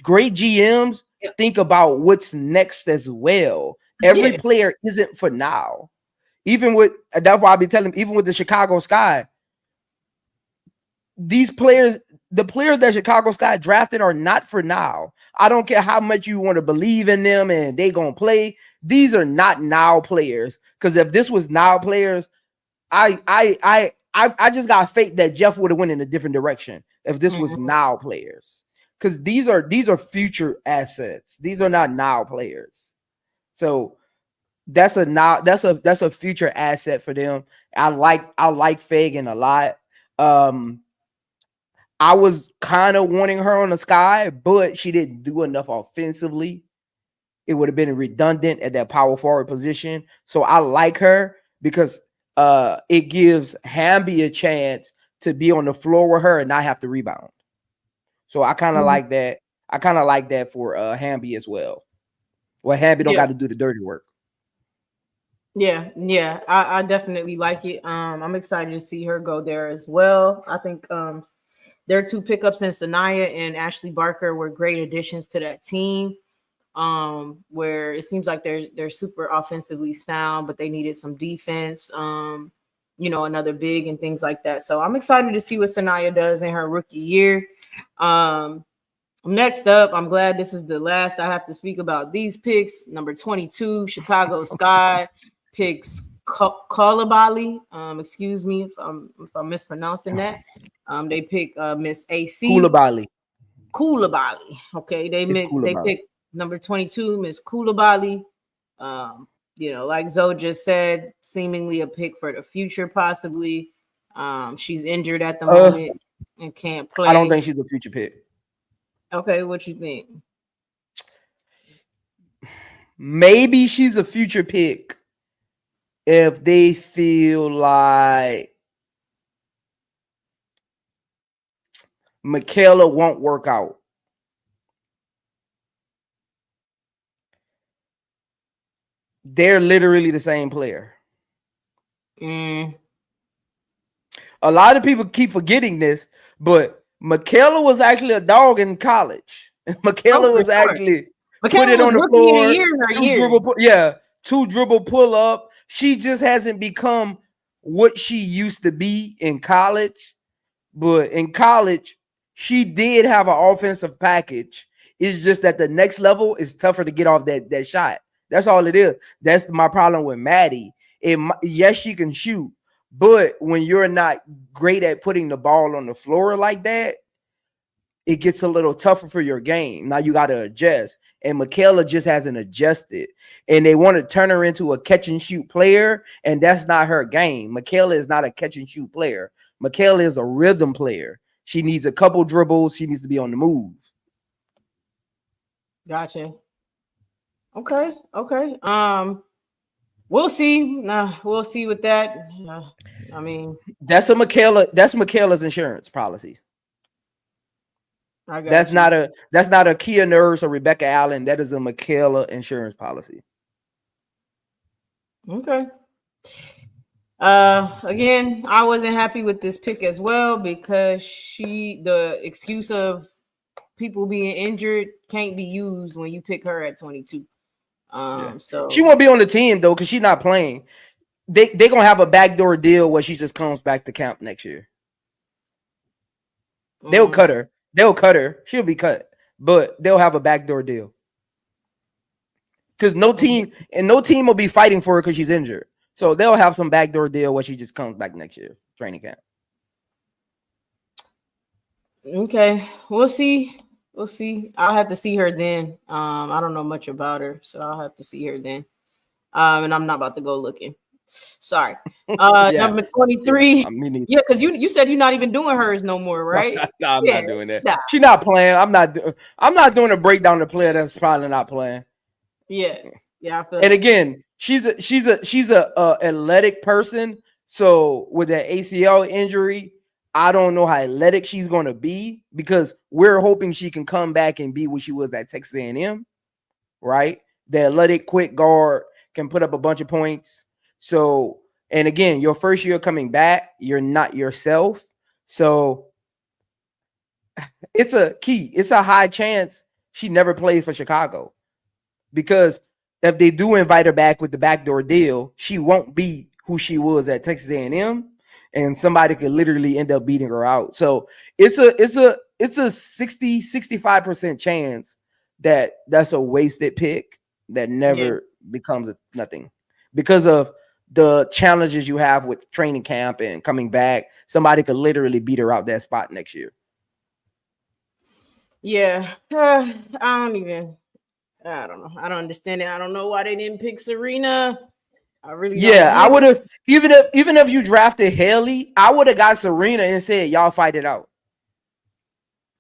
Great GMs think about what's next as well. Every player isn't for now. Even with, that's why I be telling, even with the Chicago Sky, these players, the players that Chicago Sky drafted are not for now. I don't care how much you want to believe in them and they gonna play. These are not now players. Because if this was now players, I I just got faith that Jeff would have went in a different direction if this was now players, because these are future assets. These are not now players. So that's a future asset for them. I like Fagan a lot. I was kind of wanting her on the Sky, but she didn't do enough offensively. It would have been redundant at that power forward position. So I like her because it gives Hamby a chance to be on the floor with her and not have to rebound. So I kind of like that. I kind of like that for Hamby as well. Well, Hamby don't got to do the dirty work. Yeah, I definitely like it. I'm excited to see her go there as well. I think their two pickups in Sanaya and Ashley Barker were great additions to that team. Where it seems like they're super offensively sound, but they needed some defense. Another big and things like that. So I'm excited to see what Sanaya does in her rookie year. Next up, I'm glad this is the last I have to speak about these picks. Number 22, Chicago Sky picks Coulibaly. Excuse me if I'm mispronouncing that. They pick Miss AC Coulibaly. Okay, they pick number 22, Miss Coulibaly. Like Zoe just said, seemingly a pick for the future, possibly. She's injured at the moment and can't play. I don't think she's a future pick. Okay, what you think? Maybe she's a future pick if they feel like Michaela won't work out. They're literally the same player. A lot of people keep forgetting this, but Michaela was actually a dog in college. Michaela was actually put it on the floor. Two dribble pull up. She just hasn't become what she used to be in college. But in college, she did have an offensive package. It's just that the next level is tougher to get off that shot. That's all it is. That's my problem with Maddie. Yes, she can shoot, but when you're not great at putting the ball on the floor like that, it gets a little tougher for your game. Now you got to adjust. And Michaela just hasn't adjusted. And they want to turn her into a catch and shoot player, and that's not her game. Michaela is not a catch and shoot player. Michaela is a rhythm player. She needs a couple dribbles. She needs to be on the move. Gotcha. Okay. We'll see. We'll see with that. I mean, that's Michaela's insurance policy. That's not a Kia Nurse or Rebecca Allen. That is a Michaela insurance policy. Okay. Again, I wasn't happy with this pick as well because the excuse of people being injured can't be used when you pick her at 22. So she won't be on the team though because she's not playing. They gonna have a backdoor deal where she just comes back to camp next year. They'll cut her. She'll be cut, but they'll have a backdoor deal because no team will be fighting for her because she's injured. So they'll have some backdoor deal where she just comes back next year, training camp. Okay, we'll see. I'll have to see her then. I don't know much about her, so I'll have to see her then. And I'm not about to go looking. Sorry. Number 23. Yeah, because you said you're not even doing hers no more, right? No, I'm not doing that. Nah. She's not playing. I'm not doing a breakdown of player that's probably not playing. Yeah. I feel and again, she's a athletic person. So with that ACL injury, I don't know how athletic she's going to be because we're hoping she can come back and be what she was at Texas A&M, right? The athletic quick guard can put up a bunch of points. So, and again, your first year coming back, you're not yourself. So it's a high chance she never plays for Chicago because if they do invite her back with the backdoor deal, she won't be who she was at Texas A&M. And somebody could literally end up beating her out. So it's a 60-65% chance that's a wasted pick that never becomes nothing because of the challenges you have with training camp and coming back, somebody could literally beat her out that spot next year. Yeah, I don't know. I don't understand it. I don't know why they didn't pick Serena. I really don't. Yeah, I would have even if you drafted Hailey, I would have got Serena and said y'all fight it out.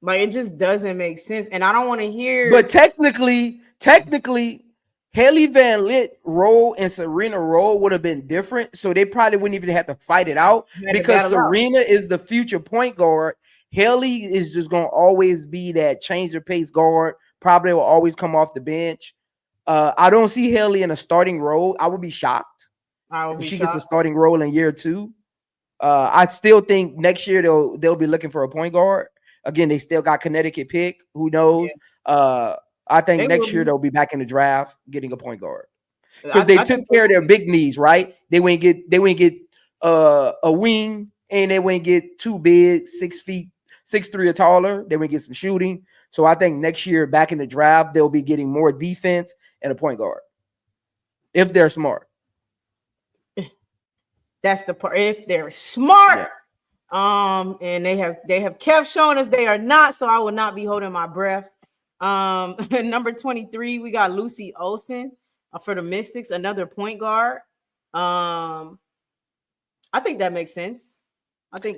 Like it just doesn't make sense, and I don't want to hear. But technically, Hailey Van Lith role and Serena role would have been different, so they probably wouldn't even have to fight it out because Serena is the future point guard. Hailey is just gonna always be that change of pace guard. Probably will always come off the bench. I don't see Hailey in a starting role. I would be shocked if she gets a starting role in year 2. I still think next year they'll be looking for a point guard. Again, they still got Connecticut pick. Who knows? Yeah. I think next year they'll be back in the draft getting a point guard because they took care of their big needs, right? They wouldn't get a wing, and they wouldn't get too big, 6'3" or taller. They would get some shooting. So I think next year back in the draft they'll be getting more defense and a point guard if they're smart. That's the part. If they're smart. Yeah. And they have kept showing us they are not, so I will not be holding my breath. Number 23, we got Lucy Olsen for the Mystics, another point guard. I think that makes sense.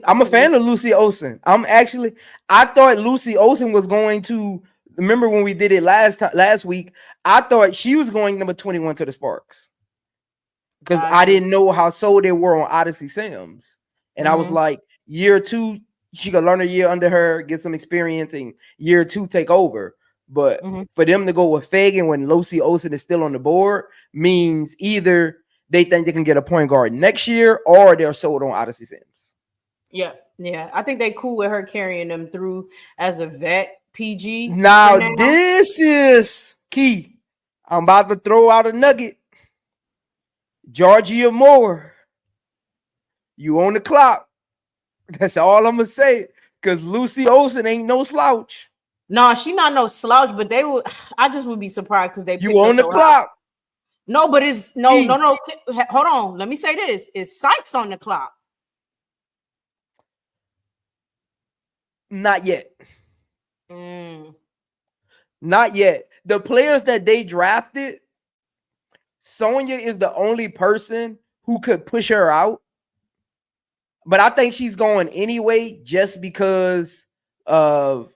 I'm a fan of Lucy Olsen. I thought Lucy Olsen was going to, remember when we did it last week, I thought she was going number 21 to the Sparks because I didn't know how sold they were on Odyssey Sims. And I was like, year 2, she could learn a year under her, get some experience, and year 2 take over. But for them to go with Fagan when Lucy Olsen is still on the board means either they think they can get a point guard next year or they're sold on Odyssey Sims. Yeah. I think they cool with her carrying them through as a vet PG. Now this is key. I'm about to throw out a nugget. Georgia Moore, you on the clock. That's all I'm gonna say. Because Lucy Olsen ain't no slouch. No, she not no slouch, but they would. I just would be surprised because they you on the clock. No, but it's no. Hold on. Let me say this: is Sykes on the clock? Not yet. Not yet. The players that they drafted, Sonya is the only person who could push her out. But I think she's going anyway just because of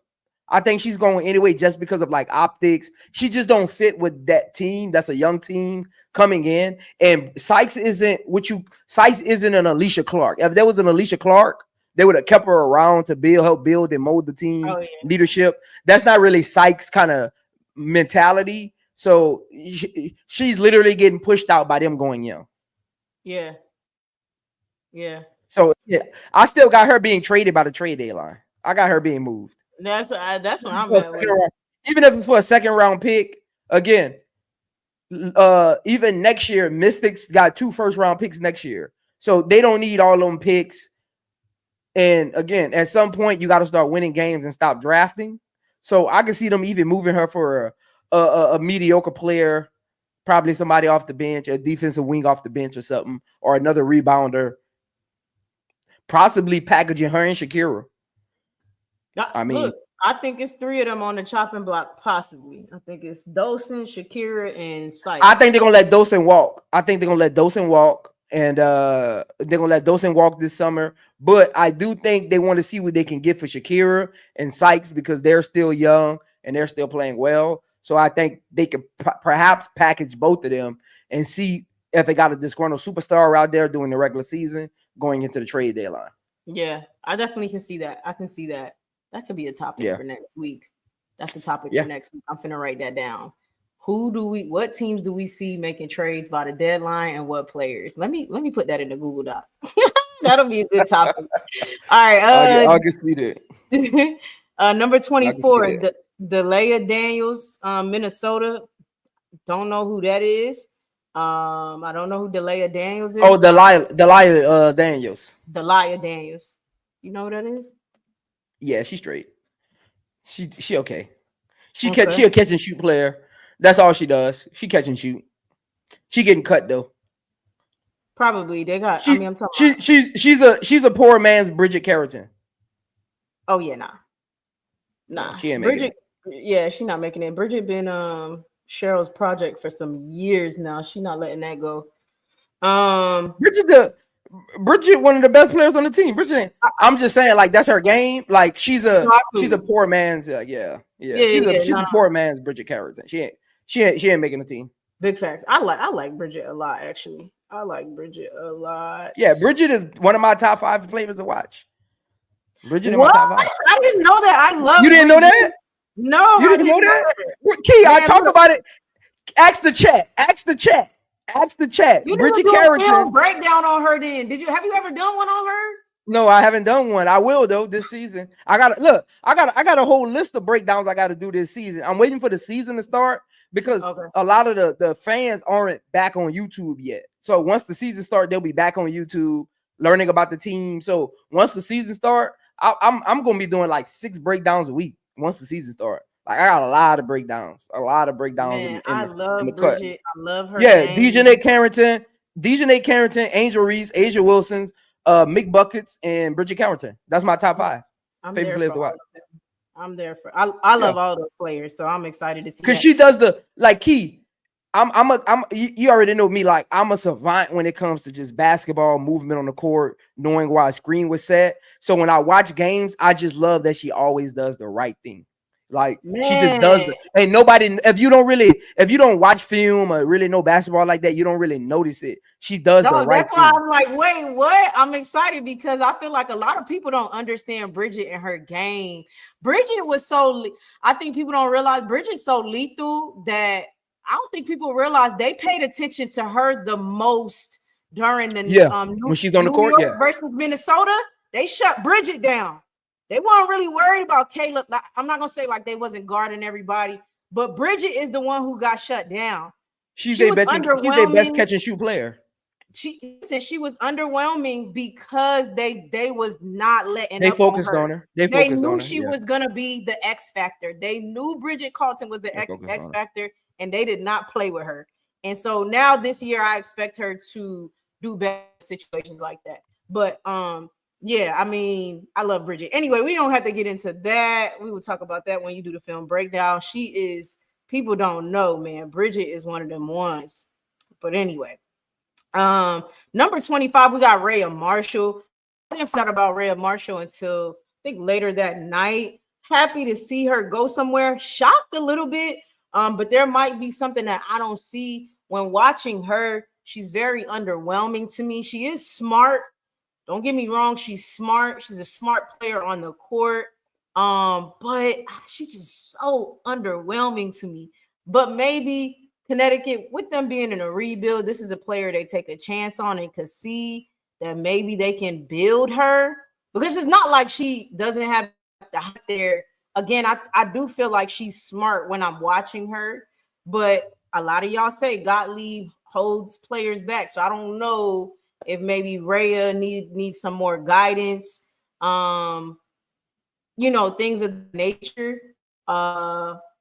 like optics. She just don't fit with that team. That's a young team coming in. And Sykes isn't an Alicia Clark. If there was an Alicia Clark, they would have kept her around to help build and mold the team leadership. That's not really Sykes' kind of mentality. So she's literally getting pushed out by them going young. Yeah. So yeah, I still got her being traded by the trade deadline. I got her being moved. That's what I'm at with. Even if it's for a second round pick, again, even next year, Mystics got 2 first round picks next year. So they don't need all them picks. And again, at some point, you got to start winning games and stop drafting. So I can see them even moving her for a mediocre player, probably somebody off the bench, a defensive wing off the bench or something, or another rebounder, possibly packaging her and Shakira. Look, I think it's 3 of them on the chopping block, possibly. I think it's Dolson, Shakira, and Sykes. I think they're going to let Dolson walk. And they're gonna let Dolson walk this summer. But I do think they want to see what they can get for Shakira and Sykes because they're still young and they're still playing well. So I think they could perhaps package both of them and see if they got a disgruntled superstar out there during the regular season going into the trade deadline. Yeah, I definitely can see that. I can see that. That could be a topic for next week. That's a topic for next week. I'm finna write that down. What teams do we see making trades by the deadline and what players? Let me put that in the Google Doc. That'll be a good topic. All right. I'll get see that. Number 24, Delia Daniels, Minnesota. Don't know who that is. I don't know who Delia Daniels is. Oh, Delia Daniels. Delia Daniels. You know who that is? Yeah, she's straight. She okay. She a catch and shoot player. That's all she does. She catch and shoot. She getting cut though. Probably they got. She, I'm talking about. she's a poor man's Bridget Carrington. Oh yeah, nah. No, she ain't making Bridget. Yeah, she not making it. Bridget been Cheryl's project for some years now. She not letting that go. Bridget, one of the best players on the team. Bridget, I'm just saying, like that's her game. Like she's a poor man's. She's a poor man's Bridget Carrington. She ain't making the team. Big facts. I like Bridget a lot. Actually, I like Bridget a lot. Yeah, Bridget is one of my top 5 players to watch. Bridget in what? my top 5. I didn't know that. I love. You didn't know that? No, you didn't know that. Key, I talk about it. Ask the chat. You Bridget do Carrington. a film breakdown on her. Then have you ever done one on her? No, I haven't done one. I will though this season. I got a whole list of breakdowns I got to do this season. I'm waiting for the season to start because a lot of the fans aren't back on YouTube yet. So once the season starts, they'll be back on YouTube learning about the team. So once the season start, I'm gonna be doing like 6 breakdowns a week once the season start. Like I got a lot of breakdowns. Man, I love Bridget. I love her. Yeah, Dejanay Carrington, Angel Reese, Asia Wilson, Mick Buckets, and Bridget Carrington. That's my top 5 favorite players to watch. I'm there for. I love all those players, so I'm excited to see. Because she does the Key. You already know me. Like I'm a savant when it comes to just basketball movement on the court, knowing why a screen was set. So when I watch games, I just love that she always does the right thing. Like she just does it. Ain't nobody. If you don't watch film or really know basketball like that, you don't really notice it. She does the right thing. That's why I'm like, wait, what? I'm excited because I feel like a lot of people don't understand Bridget and her game. Bridget was I think people don't realize Bridget's so lethal that I don't think people realize they paid attention to her the most during the when she's on the court versus Minnesota. They shut Bridget down. They weren't really worried about Caleb. I'm not gonna say like they wasn't guarding everybody, but Bridget is the one who got shut down. She's their best catch and shoot player. She said she was underwhelming because they was not letting. They focused on her. They knew she was gonna be the X factor. They knew Bridget Carlton was the X factor, and they did not play with her. And so now this year, I expect her to do better situations like that. But yeah, I mean, I love Bridget. Anyway, we don't have to get into that. We will talk about that when you do the film breakdown. People don't know, man. Bridget is one of them ones. But anyway, number 25, we got Rhea Marshall. I didn't find out about Rhea Marshall until I think later that night. Happy to see her go somewhere. Shocked a little bit, but there might be something that I don't see when watching her. She's very underwhelming to me. She is smart. Don't get me wrong, she's smart. She's a smart player on the court. But she's just so underwhelming to me. But maybe Connecticut, with them being in a rebuild, this is a player they take a chance on and could see that maybe they can build her. Because it's not like she doesn't have the height there. Again, I do feel like she's smart when I'm watching her. But a lot of y'all say Gottlieb holds players back. So I don't know if maybe Rhea needs some more guidance, things of nature.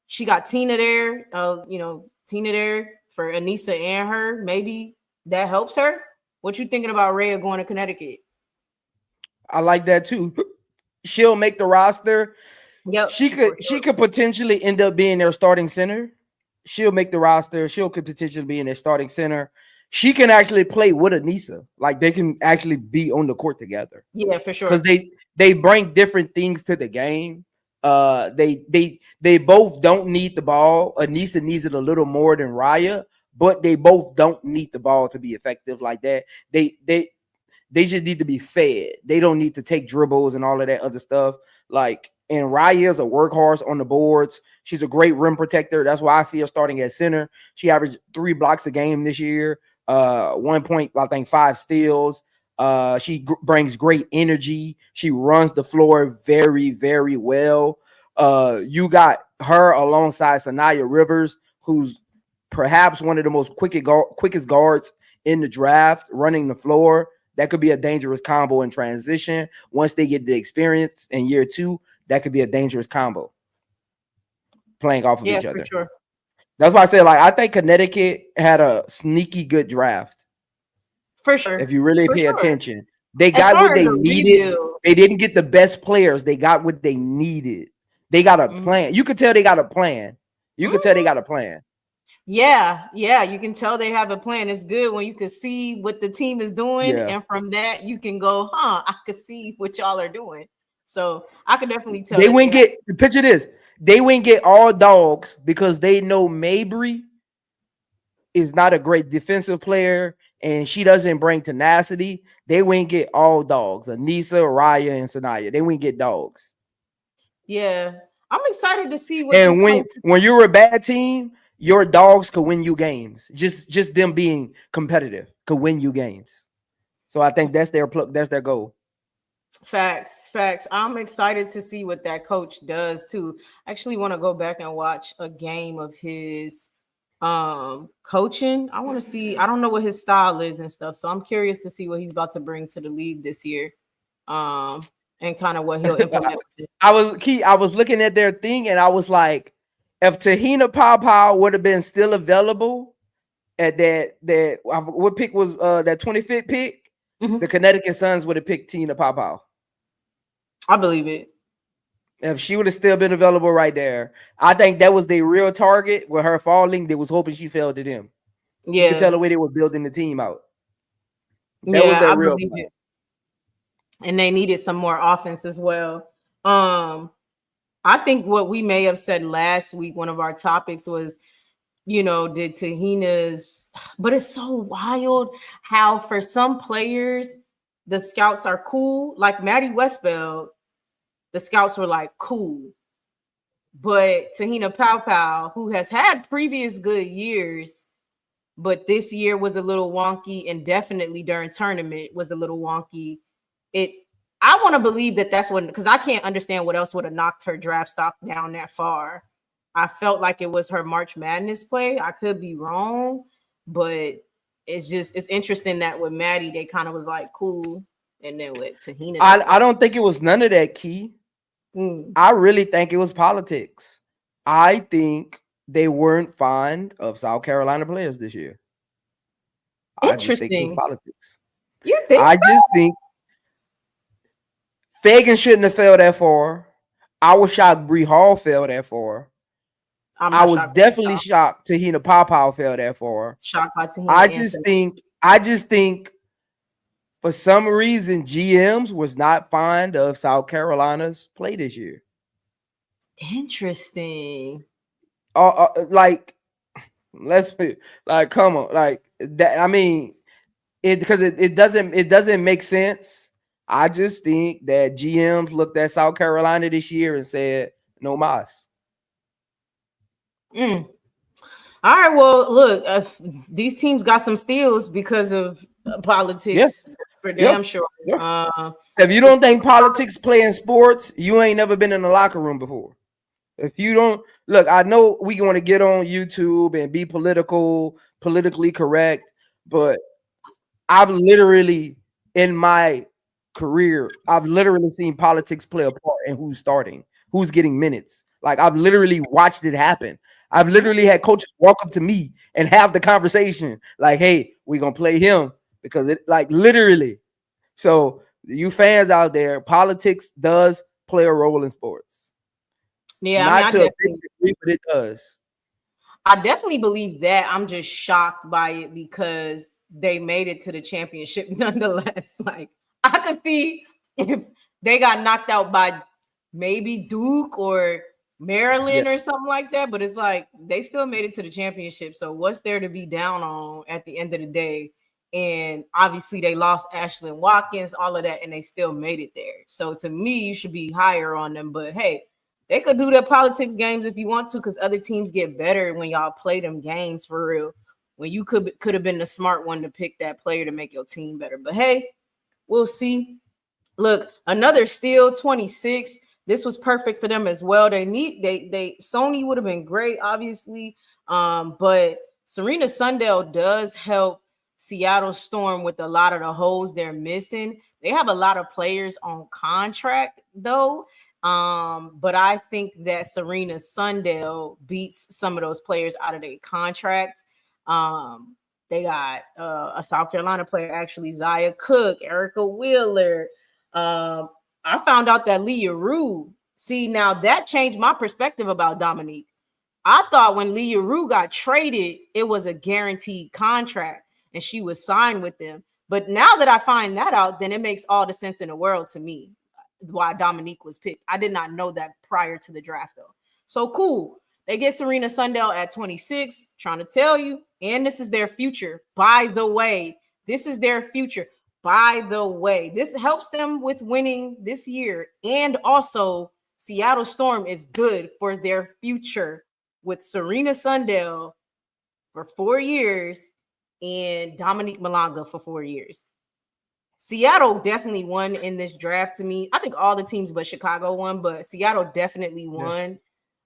She got Tina there, for Aneesah and her. Maybe that helps her. What you thinking about Rhea going to Connecticut? I like that too. She'll make the roster. Yep. She could potentially end up being their starting center. She'll make the roster. Could potentially be in their starting center. She can actually play with Aneesah. Like they can actually be on the court together. Yeah, for sure. Because they bring different things to the game. They both don't need the ball. Aneesah needs it a little more than Raya, but they both don't need the ball to be effective like that. They just need to be fed. They don't need to take dribbles and all of that other stuff. And Raya is a workhorse on the boards. She's a great rim protector. That's why I see her starting at center. She averaged 3 blocks a game this year. 1 point, I think 5 steals. She brings great energy. She runs the floor very, very well. You got her alongside Sanaya Rivers, who's perhaps one of the most quickest guards in the draft, running the floor. That could be a dangerous combo in transition. Once they get the experience in year 2, that could be a dangerous combo playing off of each other. For sure. That's why I say, I think Connecticut had a sneaky good draft. For sure. If you really For pay sure. attention, they As got far what as they the needed. rebuild. They didn't get the best players. They got what they needed. They got a plan. You could tell they got a plan. You could tell they got a plan. Yeah, you can tell they have a plan. It's good when you can see what the team is doing, Yeah. and from that you can go, I could see what y'all are doing. So I could definitely tell They that wouldn't get picture this. They wouldn't get all dogs because they know Mabry is not a great defensive player and she doesn't bring tenacity. They wouldn't get all dogs. Aneesah, Raya, and Sanaya. They wouldn't get dogs. Yeah, I'm excited to see what. And when you're a bad team, your dogs could win you games. Just them being competitive could win you games. So I think that's their goal. Facts. I'm excited to see what that coach does too. I actually want to go back and watch a game of his coaching. I want to see. I don't know what his style is and stuff, so I'm curious to see what he's about to bring to the league this year. And kind of what he'll implement. I was looking at their thing and I was like, if Tahina Pawpaw would have been still available at that what pick was that 25th pick, the Connecticut Suns would have picked Tina Pawpaw. I believe it. If she would have still been available right there, I think that was their real target with her falling. They was hoping she fell to them. Yeah. You could tell the way they were building the team out. That was their real plan. And they needed some more offense as well. I think what we may have said last week, one of our topics was, did Tahina's, but it's so wild how for some players, the scouts are cool. Like Maddie Westbeld, the scouts were like, cool. But Tahina Pawpaw, who has had previous good years, but this year was a little wonky, and definitely during tournament was a little wonky. I want to believe that that's what, because I can't understand what else would have knocked her draft stock down that far. I felt like it was her March Madness play. I could be wrong, but it's interesting that with Maddie, they kind of was like, cool. And then with Tahina. I don't think it was none of that, Key. I really think it was politics. I think they weren't fond of South Carolina players this year. Interesting. I just think it was politics. You think I just think Fagan shouldn't have fell that far. I was shocked Bree Hall fell that far. I was definitely shocked Tahina Pawpaw fell that far. Shocked by Tahina. I just think for some reason GMs was not fond of South Carolina's play this year. Interesting. Like come on, like that. I mean, because it doesn't make sense. I just think that GMs looked at South Carolina this year and said, no mas. All right, well, look, these teams got some steals because of politics. Yeah. For damn sure. Yeah. If you don't think politics play in sports, you ain't never been in a locker room before. If you don't look, I know we want to get on YouTube and be politically correct, but I've literally in my career, I've literally seen politics play a part in who's starting, who's getting minutes. Like I've literally watched it happen. I've literally had coaches walk up to me and have the conversation like, hey, we're going to play him because it like literally. So you fans out there, politics does play a role in sports. Yeah, not to a big degree, but it does. I definitely believe that. I'm just shocked by it because they made it to the championship nonetheless. Like I could see if they got knocked out by maybe Duke or Maryland or something like that, but it's like they still made it to the championship. So what's there to be down on at the end of the day? And obviously they lost Ashlyn Watkins, all of that, and they still made it there. So to me, you should be higher on them. But hey, they could do their politics games if you want to, because other teams get better when y'all play them games for real. When you could have been the smart one to pick that player to make your team better. But hey, we'll see. Look, another steal, 26. This was perfect for them as well. Sony would have been great, obviously. But Serena Sundell does help Seattle Storm with a lot of the holes they're missing. They have a lot of players on contract, though. But I think that Serena Sundell beats some of those players out of their contract. They got a South Carolina player, actually, Zaya Cook, Erica Wheeler. I found out that Leah Rue. See, now that changed my perspective about Dominique. I thought when Leah Rue got traded, it was a guaranteed contract and she was signed with them. But now that I find that out, then it makes all the sense in the world to me why Dominique was picked. I did not know that prior to the draft, though. So cool. They get Serena Sundell at 26, trying to tell you, and this is their future. By the way, this is their future. By the way, this helps them with winning this year. And also, Seattle Storm is good for their future with Serena Sundell for 4 years and Dominique Malonga for 4 years. Seattle definitely won in this draft to me. I think all the teams but Chicago won, but Seattle definitely won.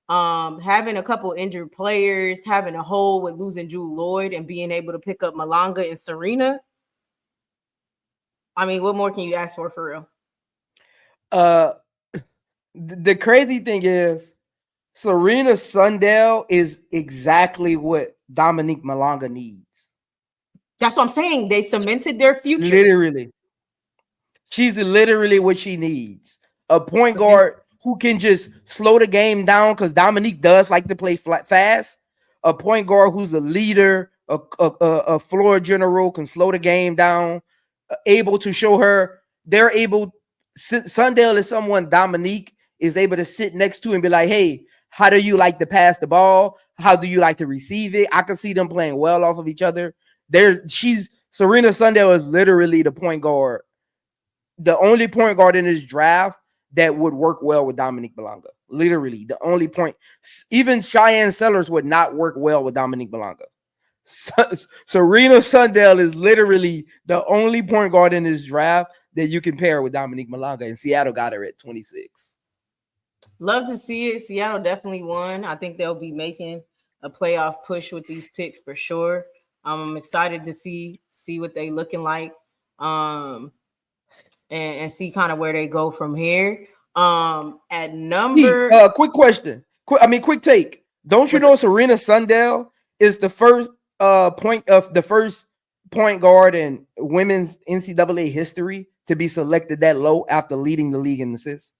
Having a couple injured players, having a hole with losing Jewel Lloyd and being able to pick up Malonga and Serena. I mean, what more can you ask for real? The crazy thing is Serena Sundell is exactly what Dominique Malonga needs. That's what I'm saying. They cemented their future. Literally. She's literally what she needs. A point guard who can just slow the game down, because Dominique does like to play fast. A point guard who's a leader, a floor general, can slow the game down, able to show her they're able. Sundell is someone Dominique is able to sit next to and be like, hey, how do you like to pass the ball? How do you like to receive it? I can see them playing well off of each other. Serena Sundell is literally the point guard, the only point guard in this draft that would work well with Dominique Malonga. Literally, the only point. Even Cheyenne Sellers would not work well with Dominique Malonga. Serena Sundell is literally the only point guard in this draft that you can pair with Dominique Malonga, and Seattle got her at 26. Love to see it. Seattle definitely won. I think they'll be making a playoff push with these picks for sure. I'm excited to see what they looking like, and see kind of where they go from here. At number, quick question. Quick take. Don't you know Serena Sundell is the first point guard in women's NCAA history to be selected that low after leading the league in assists?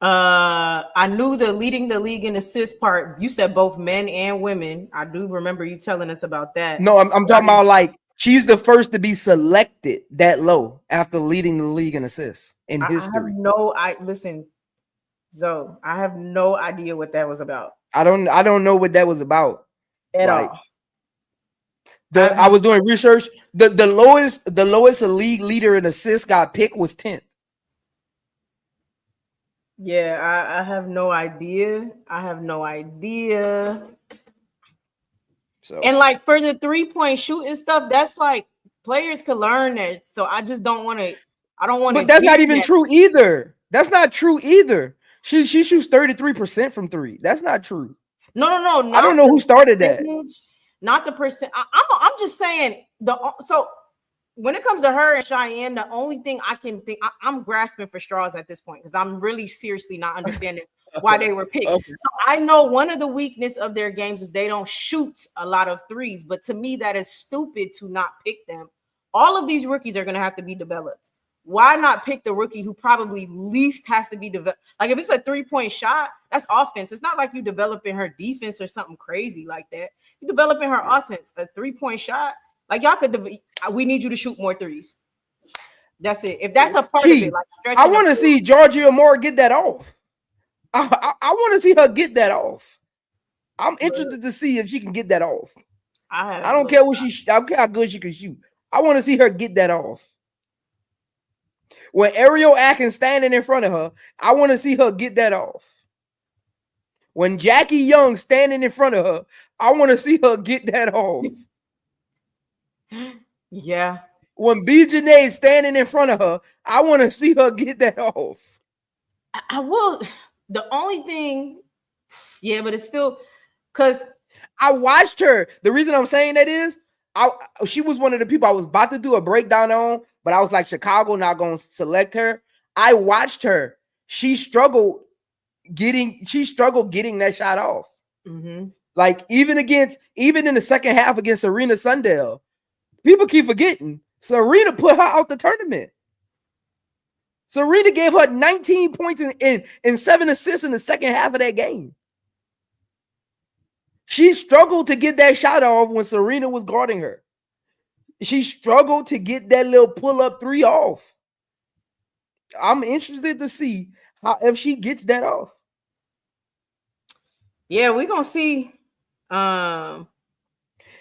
I knew the leading the league in assist part. You said both men and women. I do remember you telling us about that. No, I'm talking about like she's the first to be selected that low after leading the league in assists in history. Listen, Zoe, I have no idea what that was about. I don't know what that was about at all. I was doing research. The lowest a league leader in assists got picked was 10th. Yeah, I have no idea. So, and like for the 3-point shooting stuff, that's like players could learn that. So I just don't want to. I don't want to. But that's not even true either. That's not true either. She shoots 33% from 3. That's not true. No. I don't know who started that. Not the percent. I'm just saying so. When it comes to her and Cheyenne, the only thing I can think, I'm grasping for straws at this point because I'm really seriously not understanding why they were picked. Okay. So I know one of the weakness of their games is they don't shoot a lot of threes, but to me, that is stupid to not pick them. All of these rookies are going to have to be developed. Why not pick the rookie who probably least has to be developed? Like if it's a 3-point shot, that's offense. It's not like you developing her defense or something crazy like that. You're developing her offense. A 3-point shot. Like y'all could, we need you to shoot more threes. That's it. If that's a part of it, like I want to see Georgia Moore get that off. I want to see her get that off. I'm interested to see if she can get that off. I don't care what I don't care how good she can shoot. I want to see her get that off. When Ariel Atkins standing in front of her, I want to see her get that off. When Jackie Young standing in front of her, I want to see her get that off. Yeah. When B. Janae is standing in front of her, I want to see her get that off. I will. The only thing, yeah, but it's still because I watched her. The reason I'm saying that is she was one of the people I was about to do a breakdown on, but I was like, Chicago not going to select her. I watched her. She struggled getting that shot off. Mm-hmm. Like even in the second half against Serena Sundell, people keep forgetting Serena put her out the tournament. Serena gave her 19 points and 7 assists in the second half of that game. She struggled to get that shot off when Serena was guarding her. She struggled to get that little pull-up three off. I'm interested to see if she gets that off. Yeah, we're gonna see. And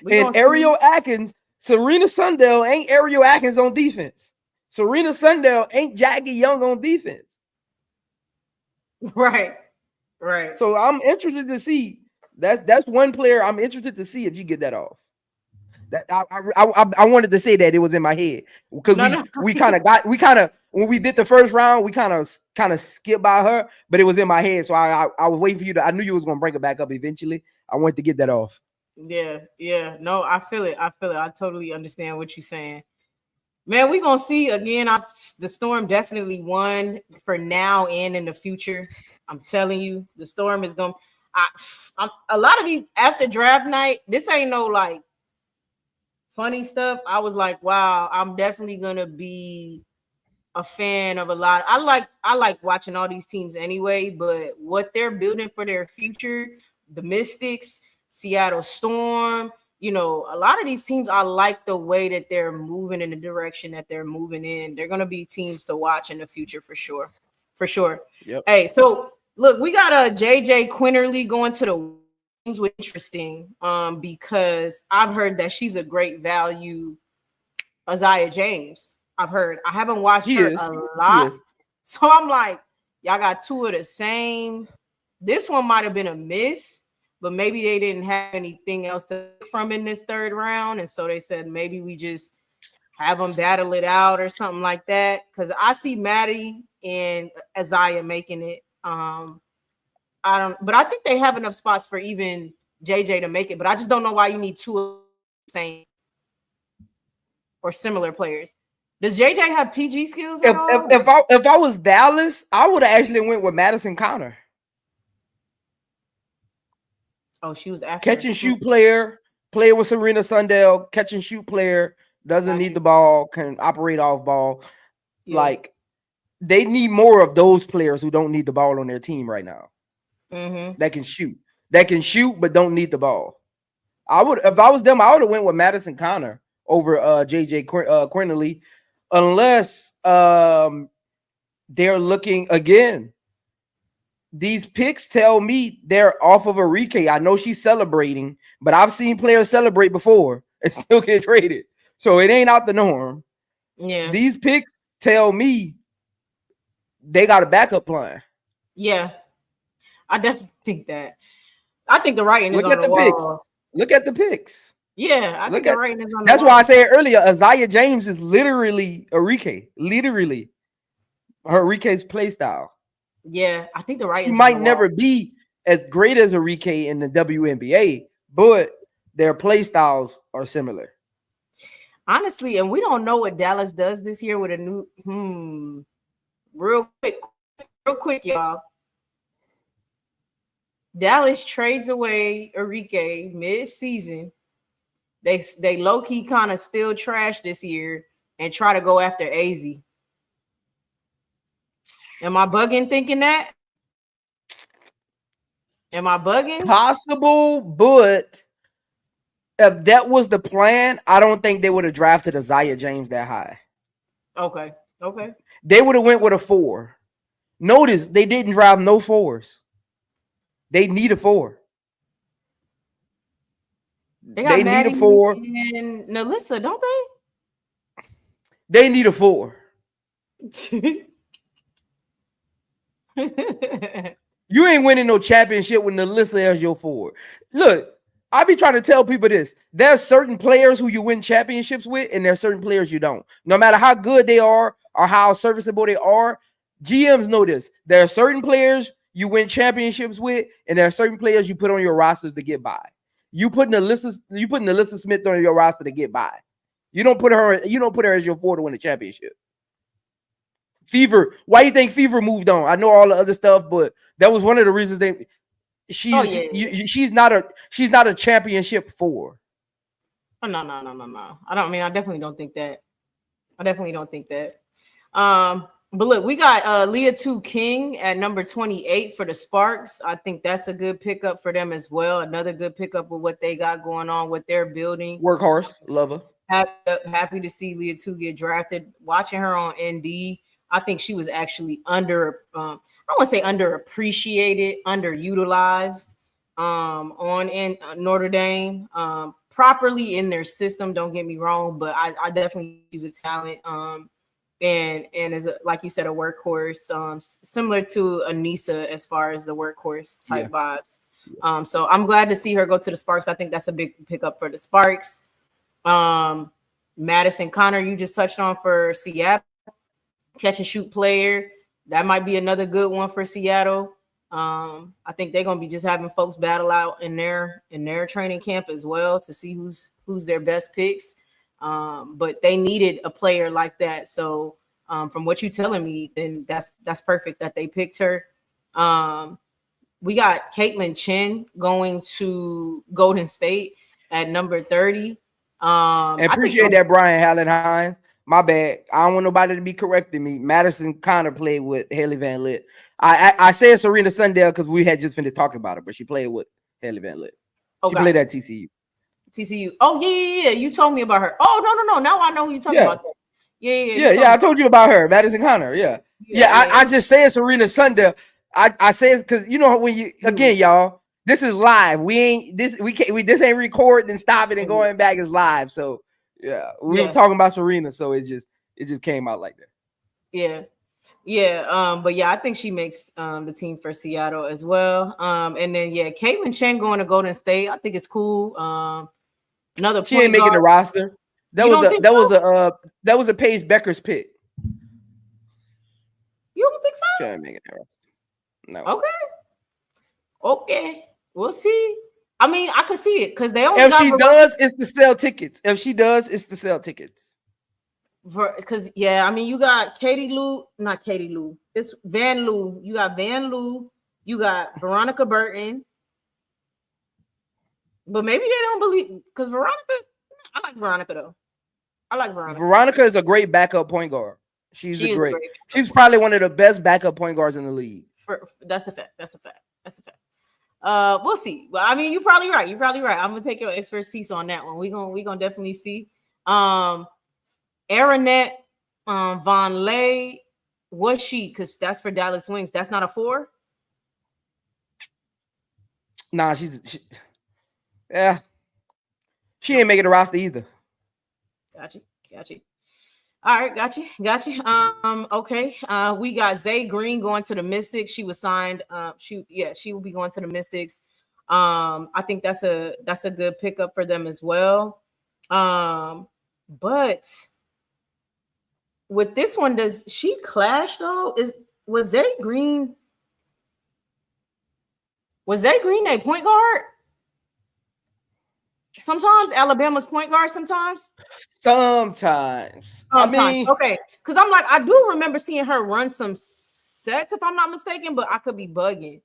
Ariel Atkins, Serena Sundell ain't Ariel Atkins on defense. Serena Sundell ain't Jackie Young on defense. Right. So I'm interested to see. That's one player I'm interested to see if you get that off. That I wanted to say that it was in my head because we kind of when we did the first round we kind of skipped by her, but it was in my head, so I was waiting for you to. I knew you was gonna bring it back up eventually. I wanted to get that off. Yeah. No, I feel it. I totally understand what you're saying. Man, we're gonna see again. The Storm definitely won for now and in the future. I'm telling you, the Storm is gonna. A lot of these after draft night. This ain't no like funny stuff. I was like, wow, I'm definitely gonna be a fan of a lot. I like watching all these teams anyway, but what they're building for their future, the Mystics, Seattle Storm, a lot of these teams, I like the way that they're moving in the direction that they're moving in. They're gonna be teams to watch in the future for sure. Yep. Hey, so look, we got a JJ Quinterly going to the Wings, which is interesting, because I've heard that she's a great value. Isaiah James, I've heard. I haven't watched her a lot, so I'm like, y'all got two of the same. This one might have been a miss, but maybe they didn't have anything else to pick from in this third round, and so they said maybe we just have them battle it out or something like that. Because I see Maddie and Isaiah making it. But I think they have enough spots for even JJ to make it. But I just don't know why you need two of the same or similar players. Does JJ have PG skills at all? If I was Dallas, I would have actually went with Madison Connor. Oh, she was after catch and shoot player with Serena Sundell. Catch and shoot player, doesn't need the ball, can operate off ball. Yeah. Like they need more of those players who don't need the ball on their team right now. Mm-hmm. That can shoot, but don't need the ball. If I was them, I would have went with Madison Connor over JJ Quinterly, unless they're looking again. These picks tell me they're off of Iriafen. I know she's celebrating, but I've seen players celebrate before and still get traded. So it ain't out the norm. Yeah. These picks tell me they got a backup plan. Yeah. I definitely think that. I think the writing is on the wall. Look at the picks. Yeah, I think the writing is on the wall. That's why I said earlier, Isaiah James is literally Iriafen. Literally. Iriaken's play style. Yeah, I think the right. She might never be as great as Iriafen in the WNBA, but their play styles are similar. Honestly, and we don't know what Dallas does this year with a new. Real quick, y'all. Dallas trades away Iriafen mid-season. They low-key kind of still trash this year and try to go after AZ. Am I bugging thinking that? Am I bugging? Possible, but if that was the plan, I don't think they would have drafted Isaiah James that high. Okay. They would have went with a 4. Notice they didn't draft no 4s. They need a 4. They need a 4. And Alyssa, don't they? They need a 4. You ain't winning no championship with Alyssa as your 4. Look, I be trying to tell people this. There's certain players who you win championships with, and there's certain players you don't. No matter how good they are or how serviceable they are, GMs know this. There are certain players you win championships with, and there are certain players you put on your rosters to get by. You putting Alyssa Smith on your roster to get by. You don't put her as your 4 to win a championship. Fever, why do you think Fever moved on? I know all the other stuff, but that was one of the reasons She's yeah. she's not a championship 4. Oh, no. I definitely don't think that. But look, we got Leah 2 King at number 28 for the Sparks. I think that's a good pickup for them as well. Another good pickup with what they got going on, what they're building. Workhorse, love her. Happy to see Leah 2 get drafted. Watching her on ND, I think she was actually I don't want to say underappreciated, underutilized on in Notre Dame. Properly in their system, don't get me wrong, but I definitely she's a talent. And is like you said, a workhorse, similar to Aneesah as far as the workhorse type vibes. So I'm glad to see her go to the Sparks. I think that's a big pickup for the Sparks. Madison Connor, you just touched on for Seattle, catch and shoot player. That might be another good one for Seattle. I think they're gonna be just having folks battle out in their training camp as well to see who's their best picks. But they needed a player like that. So from what you're telling me, then that's perfect that they picked her. We got Caitlin Chen going to Golden State at number 30. And appreciate that, Brian Hallen-Hines. My bad. I don't want nobody to be correcting me. Madison Connor played with Hailey Van Lith. I said Serena Sundell because we had just finished talking about her, but she played with Hailey Van Lith. She played at TCU. Oh, yeah. You told me about her. Oh, no. Now I know who you're talking about. Yeah. I told you about her, Madison Connor. Yeah. I just said Serena Sundell. I say it because when you again, y'all, this is live. This ain't recording and stopping and going back. It's live. So we was talking about Serena, so it just came out like that. But I think she makes the team for Seattle as well. And then Caitlin Chen going to Golden State. I think it's cool. Another she ain't making the roster. That was a Paige Bueckers pick. You don't think so? She ain't making the roster. No. Okay. We'll see. I mean, I could see it because they only. If she does, it's to sell tickets. Because you got not Katie Lou. It's Van Lou. You got Van Lou. You got Veronica Burton. But maybe they don't believe because I like Veronica though. Veronica is a great backup point guard. She's probably one of the best backup point guards in the league. That's a fact. We'll see. Well, I mean, you're probably right. I'm gonna take your expertise on that one. We're gonna definitely see. Aranette Von Lay, was she? Because that's for Dallas Wings. That's not a 4. Nah, she ain't making the roster either. Got you. All right, got you. Okay. We got Zay Green going to the Mystics. She was signed. She will be going to the Mystics. I think that's a good pickup for them as well. But with this one, does she clash though? Was Zay Green a point guard? Sometimes Alabama's point guard. Sometimes. I mean, okay, because I'm like, I do remember seeing her run some sets, if I'm not mistaken, but I could be bugging.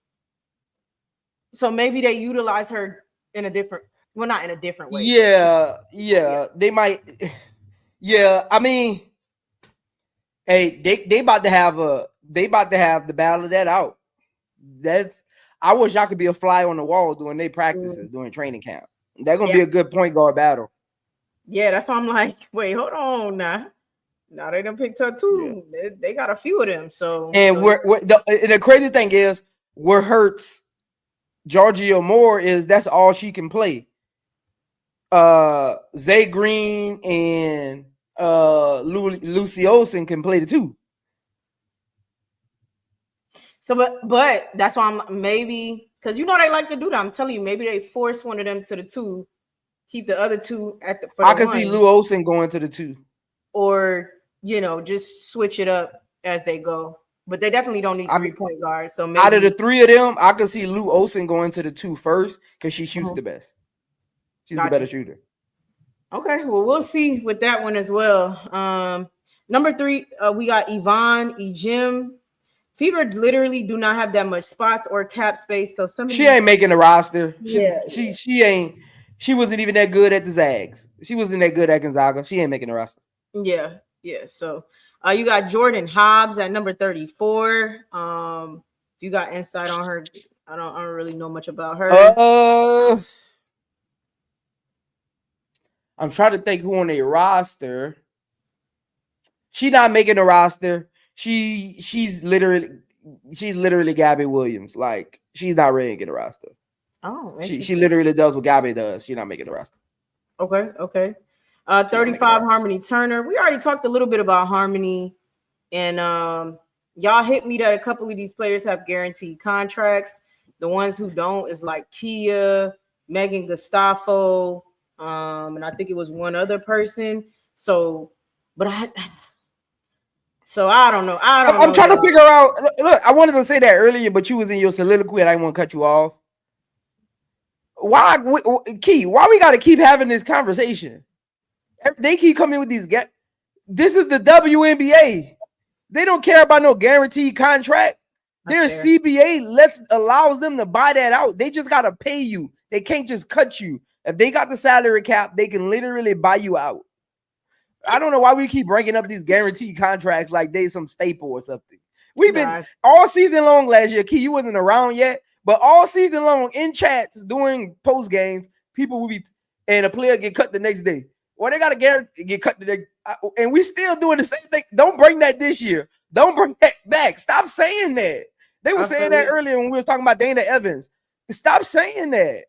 So maybe they utilize her in a different, not in a different way. Yeah, they might. Yeah, I mean, hey, they about to have the battle of that out. I wish I could be a fly on the wall doing their practices during training camp. They're gonna be a good point guard battle. Yeah, that's why I'm like, wait, hold on now. Now they done picked her too. Yeah. They got a few of them. So the crazy thing is, what hurts Georgia Moore is that's all she can play. Zay Green and Lucy Olsen can play the 2. So, but that's why I'm maybe because they like to do that. I'm telling you, maybe they force one of them to the 2, keep the other 2 at the. I can see Lou Olsen going to the 2, or just switch it up as they go. But they definitely don't need 3 point guards. So maybe, out of the 3 of them, I can see Lou Olsen going to the 2 first because she shoots the best. She's the better shooter. Okay, well, we'll see with that one as well. Number 3, we got Yvonne Ejim Fever literally do not have that much spots or cap space. So She ain't making the roster. Yeah. She ain't. She wasn't even that good at the Zags. She wasn't that good at Gonzaga. She ain't making the roster. Yeah. So you got Jordan Hobbs at number 34. If you got insight on her, I don't really know much about her. I'm trying to think who on a roster. She not making the roster. She's literally Gabby Williams. Like, she's not ready to get a roster. Oh, she literally does what Gabby does. She's not making the roster. Okay. 35 Harmony Turner. We already talked a little bit about Harmony, and y'all hit me that a couple of these players have guaranteed contracts. The ones who don't is like Kia, Megan Gustafo, and I think it was one other person. So I don't know. I'm trying to figure out. Look, I wanted to say that earlier, but you was in your soliloquy, and I didn't want to cut you off. Why we got to keep having this conversation? They keep coming with these. This is the WNBA. They don't care about no guaranteed contract. Their CBA allows them to buy that out. They just got to pay you. They can't just cut you. If they got the salary cap, they can literally buy you out. I don't know why we keep bringing up these guaranteed contracts like they some staple or something. We've been all season long last year. Key, you wasn't around yet, but all season long in chats during post games, people will be and a player get cut the next day. Well, they got to get cut today, and we still doing the same thing. Don't bring that this year. Don't bring that back. Stop saying that. They were saying that earlier when we was talking about Dana Evans. Stop saying that.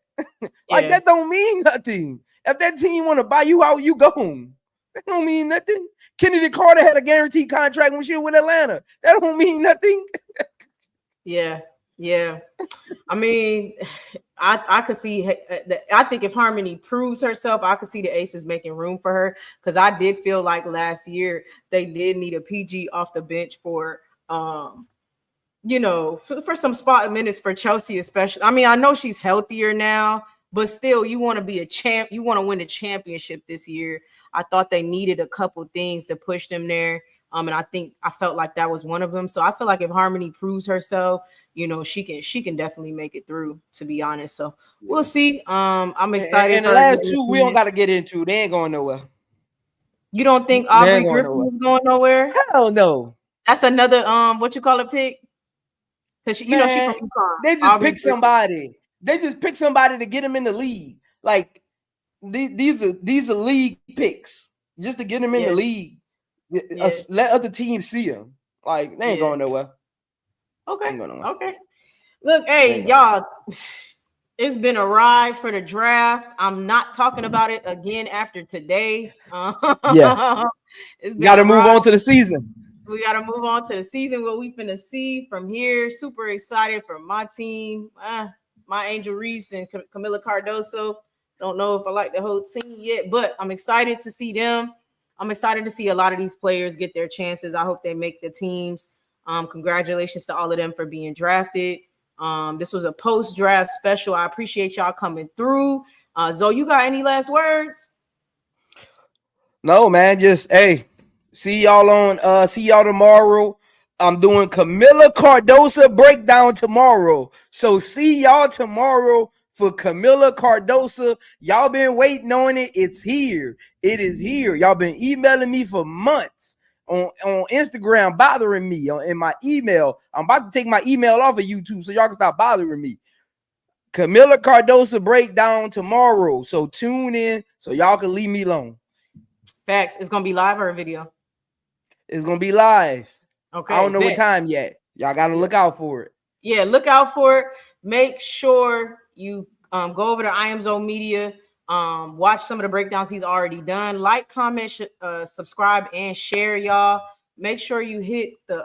Like that don't mean nothing. If that team want to buy you out, you go home. That don't mean nothing. Kennedy Carter had a guaranteed contract when she was with Atlanta. That don't mean nothing. Yeah. I mean, I could see. I think if Harmony proves herself, I could see the Aces making room for her, because I did feel like last year they did need a PG off the bench for, for some spot minutes for Chelsea, especially. I mean, I know she's healthier now, but still, you want to be a champ. You want to win a championship this year. I thought they needed a couple things to push them there. And I felt like that was one of them. So I feel like if Harmony proves herself, she can definitely make it through, to be honest. So we'll see. I'm excited. And the last two we don't got to get into. They ain't going nowhere. You don't think Aubrey Griffin is going nowhere? Hell no. That's another what you call a pick? Because she's from UConn. They just pick somebody. They just pick somebody to get them in the league. Like these are league picks just to get them in the league. Let other teams see them. Like, they ain't going nowhere. Okay. Look, hey, y'all, it's been a ride for the draft. I'm not talking about it again after today. It's got to move on to the season. We got to move on to the season, what we finna see from here. Super excited for my team, my Angel Reese and Camila Cardoso. Don't know if I like the whole team yet, but I'm excited to see them. I'm excited to see a lot of these players get their chances. I hope they make the teams. Congratulations to all of them for being drafted. This was a post-draft special. I appreciate y'all coming through. Zoe, you got any last words? No, man. Just, hey, see y'all tomorrow. I'm doing Camila Cardoso breakdown tomorrow. So see y'all tomorrow for Camila Cardoso. Y'all been waiting on it. It's here. It is here. Y'all been emailing me for months on Instagram, bothering me in my email. I'm about to take my email off of YouTube so y'all can stop bothering me. Camila Cardoso breakdown tomorrow. So tune in so y'all can leave me alone. Facts. It's going to be live or a video? It's going to be live. Okay. I don't know what time yet. Y'all got to look out for it. Yeah, look out for it. Make sure you go over to iamzomedia, watch some of the breakdowns he's already done. Like, comment, subscribe, and share, y'all. Make sure you hit the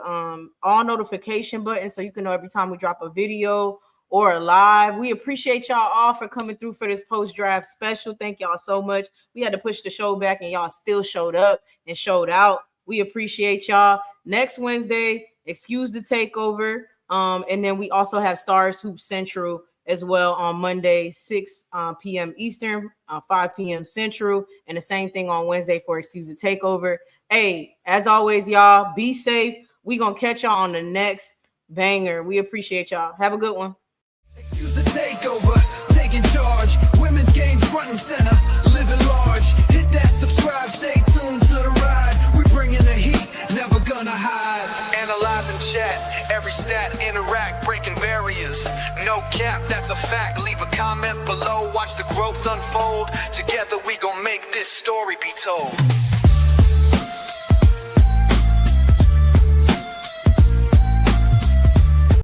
all notification button so you can know every time we drop a video or a live. We appreciate y'all all for coming through for this post-draft special. Thank y'all so much. We had to push the show back, and y'all still showed up and showed out. We appreciate y'all. Next Wednesday, excuse the takeover. And then we also have Stars Hoop Central as well on Monday, 6 p.m. Eastern, 5 p.m. Central, and the same thing on Wednesday for Excuse the Takeover. Hey, as always, y'all, be safe. We're going to catch y'all on the next Banger. We appreciate y'all. Have a good one. Excuse the takeover, taking charge. Women's game front and center, living large. Hit that subscribe, stay tuned to the ride. We bringing the heat, never gonna hide. Analyzing chat, every stat, interact, breaking barriers. No cap, that's a fact. Leave a comment below, watch the growth unfold. Together we gon' make this story be told.